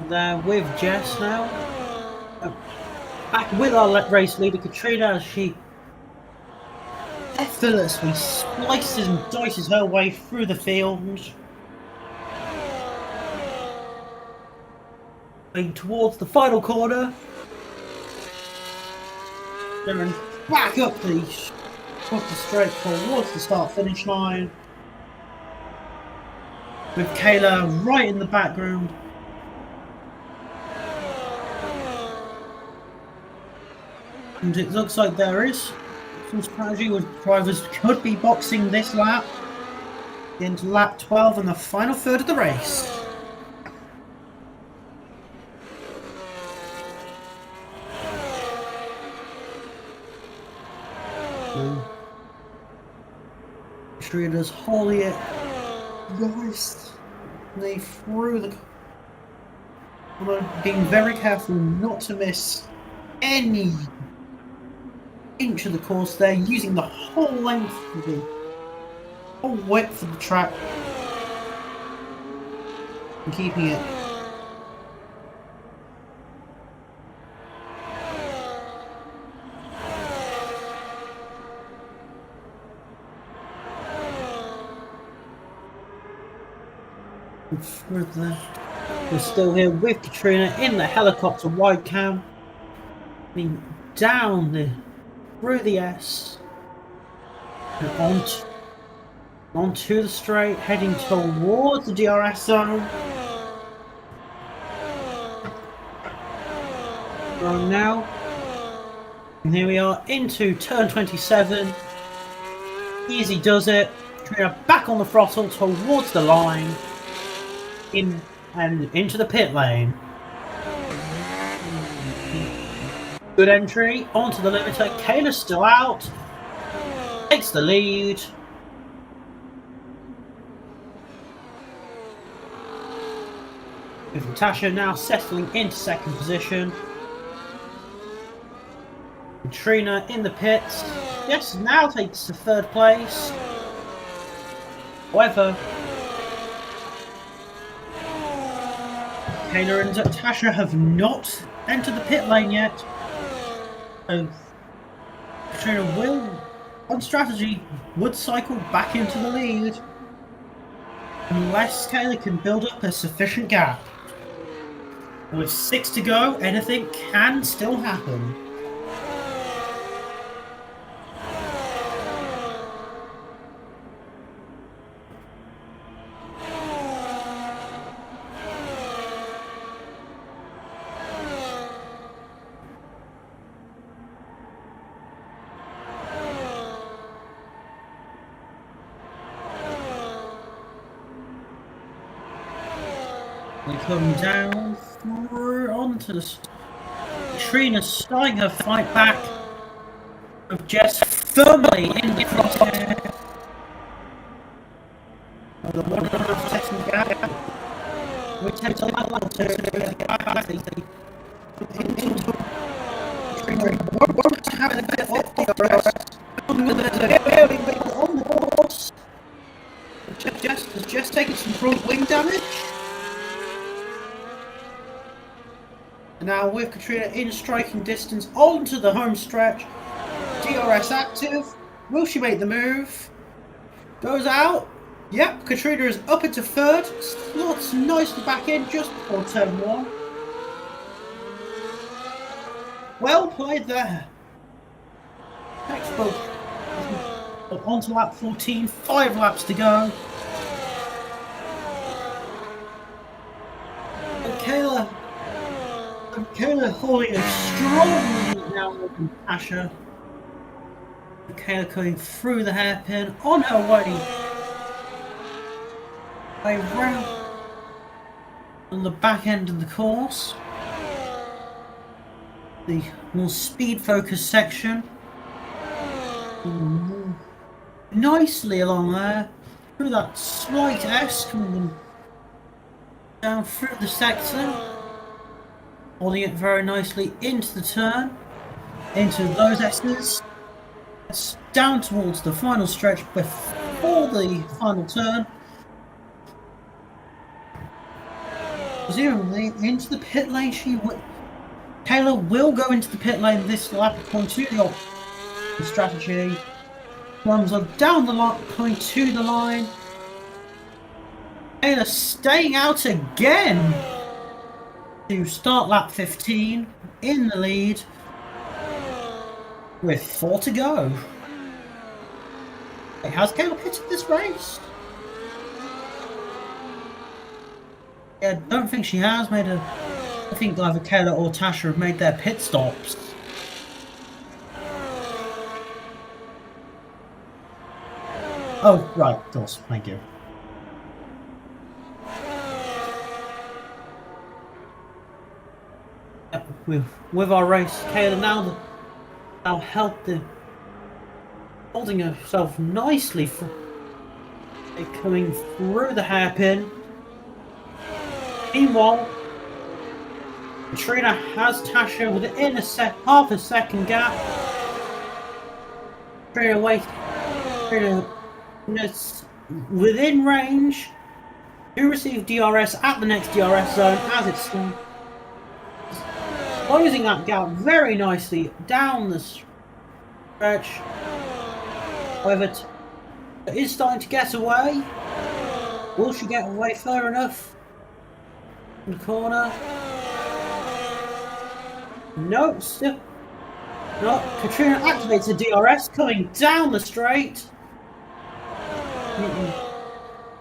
There with Jess now. Back with our race leader Katrina as she effortlessly slices and dices her way through the field. Going towards the final corner. And back up the straight towards the start finish line. With Kayla right in the background. And it looks like there is some strategy with drivers could be boxing this lap into lap 12 and the final third of the race. Traders holding it nice. They threw the. Being very careful not to miss any inch of the course there, using the whole length of the whole width of the track and keeping it further. We're still here with Katrina in the helicopter wide cam, being down through the S and onto the straight, heading towards the DRS zone. Right now, and here we are into turn 27. Easy does it. Katrina back on the throttle towards the line, in and into the pit lane. Good entry onto the limiter. Kayla's still out. Takes the lead. With Natasha now settling into second position. Katrina in the pits. Yes, now takes the third place. However, Kayla and Natasha have not entered the pit lane yet. So Katrina will, on strategy, would cycle back into the lead unless Kayla can build up a sufficient gap. With 6 to go, anything can still happen. We come down through onto the. Katrina starting her fight back with Jess firmly in the crosshair. The 1.5 second gap. We take a lap to won't have a bit of DRS. Very big on the course. Jess taking some front wing damage. Now with Katrina in striking distance onto the home stretch. DRS active. Will she make the move? Goes out. Yep, Katrina is up into third. Slots nicely back in just before turn 1. Well played there. Textbook On to lap 14, 5 laps to go. Kayla holding a strong lead now over Tasha. Kayla coming through the hairpin on her way round on the back end of the course. The more speed focused section. Nicely along there, through that slight S, coming down through the sector, holding it very nicely into the turn, into those S's, down towards the final stretch before the final turn, presumably into the pit lane. Taylor will go into the pit lane this lap according to the strategy. Runs on down the line, coming to the line. Taylor staying out again to start lap 15 in the lead with 4 to go. Wait, has Taylor pitted this race? Yeah, I don't think she has made a. I think either Taylor or Tasha have made their pit stops. Oh, right, of course, thank you. With our race, Kayla now holding herself nicely coming through the hairpin. Meanwhile, Katrina has Tasha within half a second gap. Katrina within range to receive DRS at the next DRS zone as it's closing that gap very nicely down the stretch. However, it is starting to get away. Will she get away far enough? In the corner. No, still. No, Katrina activates the DRS coming down the straight.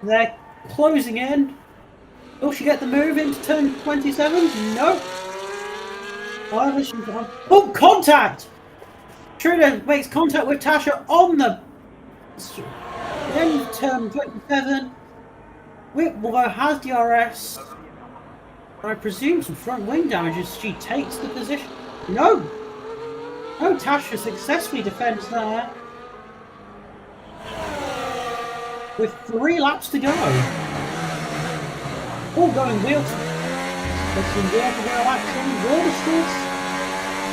They're closing in. Will she get the move into turn 27? Nope. However, she's on. Oh, contact! Katrina makes contact with Tasha on the end of turn 27. Whitwell has DRS. I presume some front wing damages. She takes the position. No! No, Tasha successfully defends there. With 3 laps to go. All going wheel to wheel action. Will the streets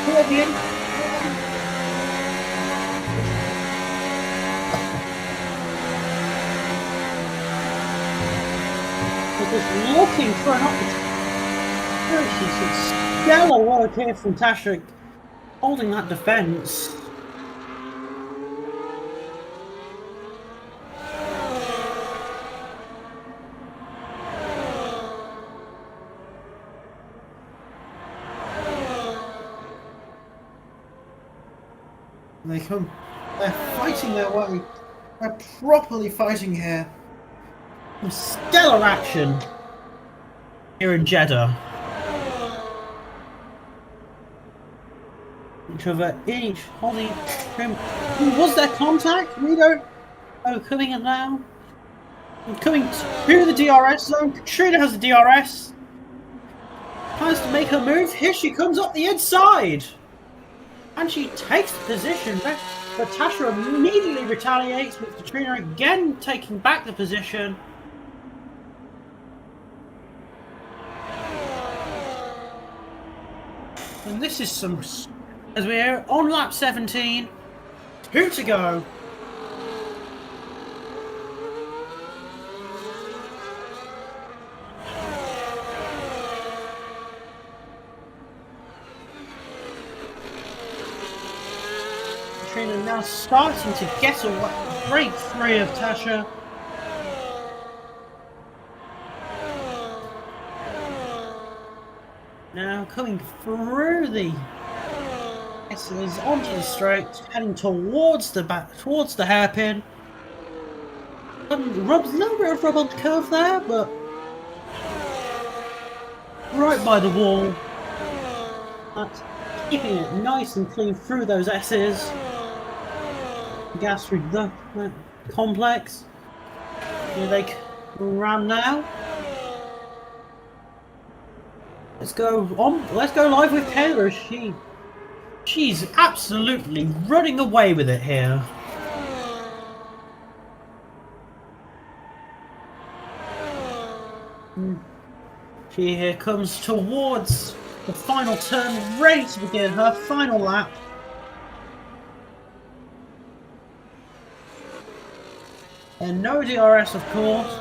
toward the end? Just looking for an opportunity. Stellar work here from Tasha, holding that defence. They're fighting their way. They're properly fighting here. Some stellar action here in Jeddah. Each other, each holding. Was there contact? We don't. Oh, coming in now. Coming to the DRS zone. Katrina has the DRS. Tries to make her move. Here she comes up the inside. And she takes the position. But Tasha immediately retaliates with Katrina again taking back the position. And this is some. As we're on lap 17, 2 to go. Katrina now starting to get a break free of Tasha. Now coming through the This is onto the straight, heading towards the back, towards the hairpin. Rubs a little bit of rub on the curve there, but right by the wall. That's keeping it nice and clean through those S's. Gas through the complex. Here they come around now. Let's go on. Let's go live with Kayla. She's absolutely running away with it here. She here comes towards the final turn, ready to begin her final lap. And no DRS, of course.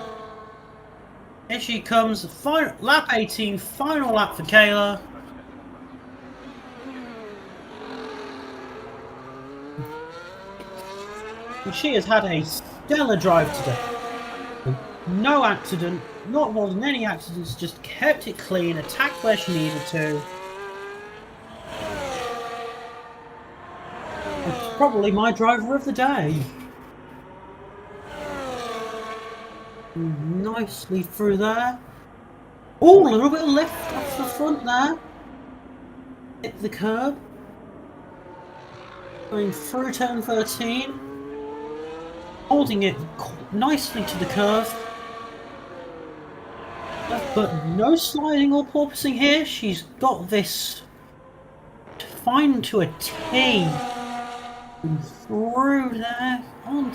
Here she comes, lap 18, final lap for Kayla. And she has had a stellar drive today. No accident, not involved in any accidents, just kept it clean, attacked where she needed to. It's probably my driver of the day. Nicely through there. Oh, a little bit of lift off the front there. Hit the curb. Going through turn 13. Holding it nicely to the curve. But no sliding or porpoising here. She's got this fine to a T. And through there. On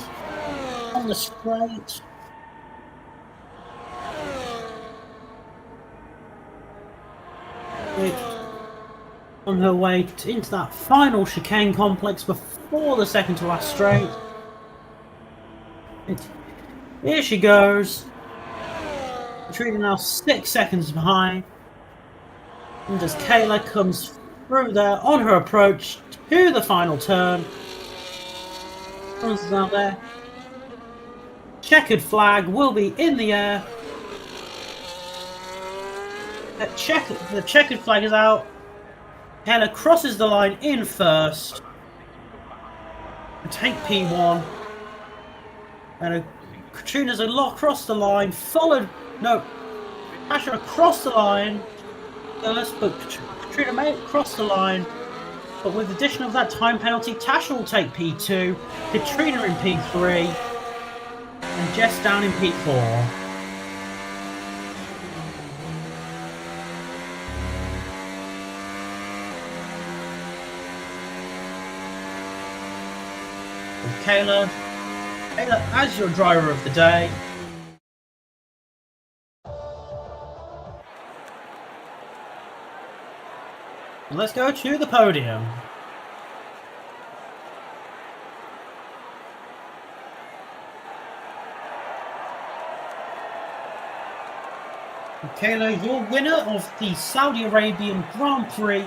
the straight. On her way into that final chicane complex before the second to last straight. Here she goes. Katrina now 6 seconds behind. And as Kayla comes through there on her approach to the final turn. Runs down there. Checkered flag will be in the air. The checkered flag is out. Kayla crosses the line in first. And take P1. And Katrina's a lot across the line, followed. No, Tasha across the line first, but Katrina made it cross the line. But with the addition of that time penalty, Tasha will take P2, Katrina in P3, and Jess down in P4. Kayla, as your driver of the day. Let's go to the podium. Kayla, your winner of the Saudi Arabian Grand Prix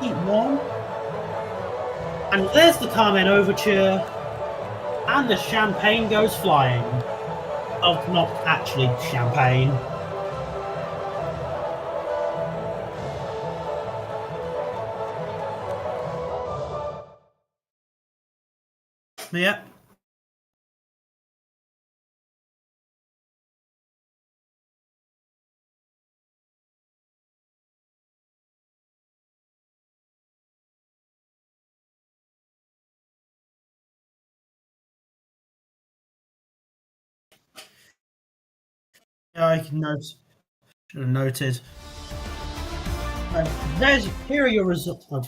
Heat 1. And there's the Carmen Overture. And the champagne goes flying. Oh, not actually champagne. Yep. I can note. Should have noted. Here are your results. Oh,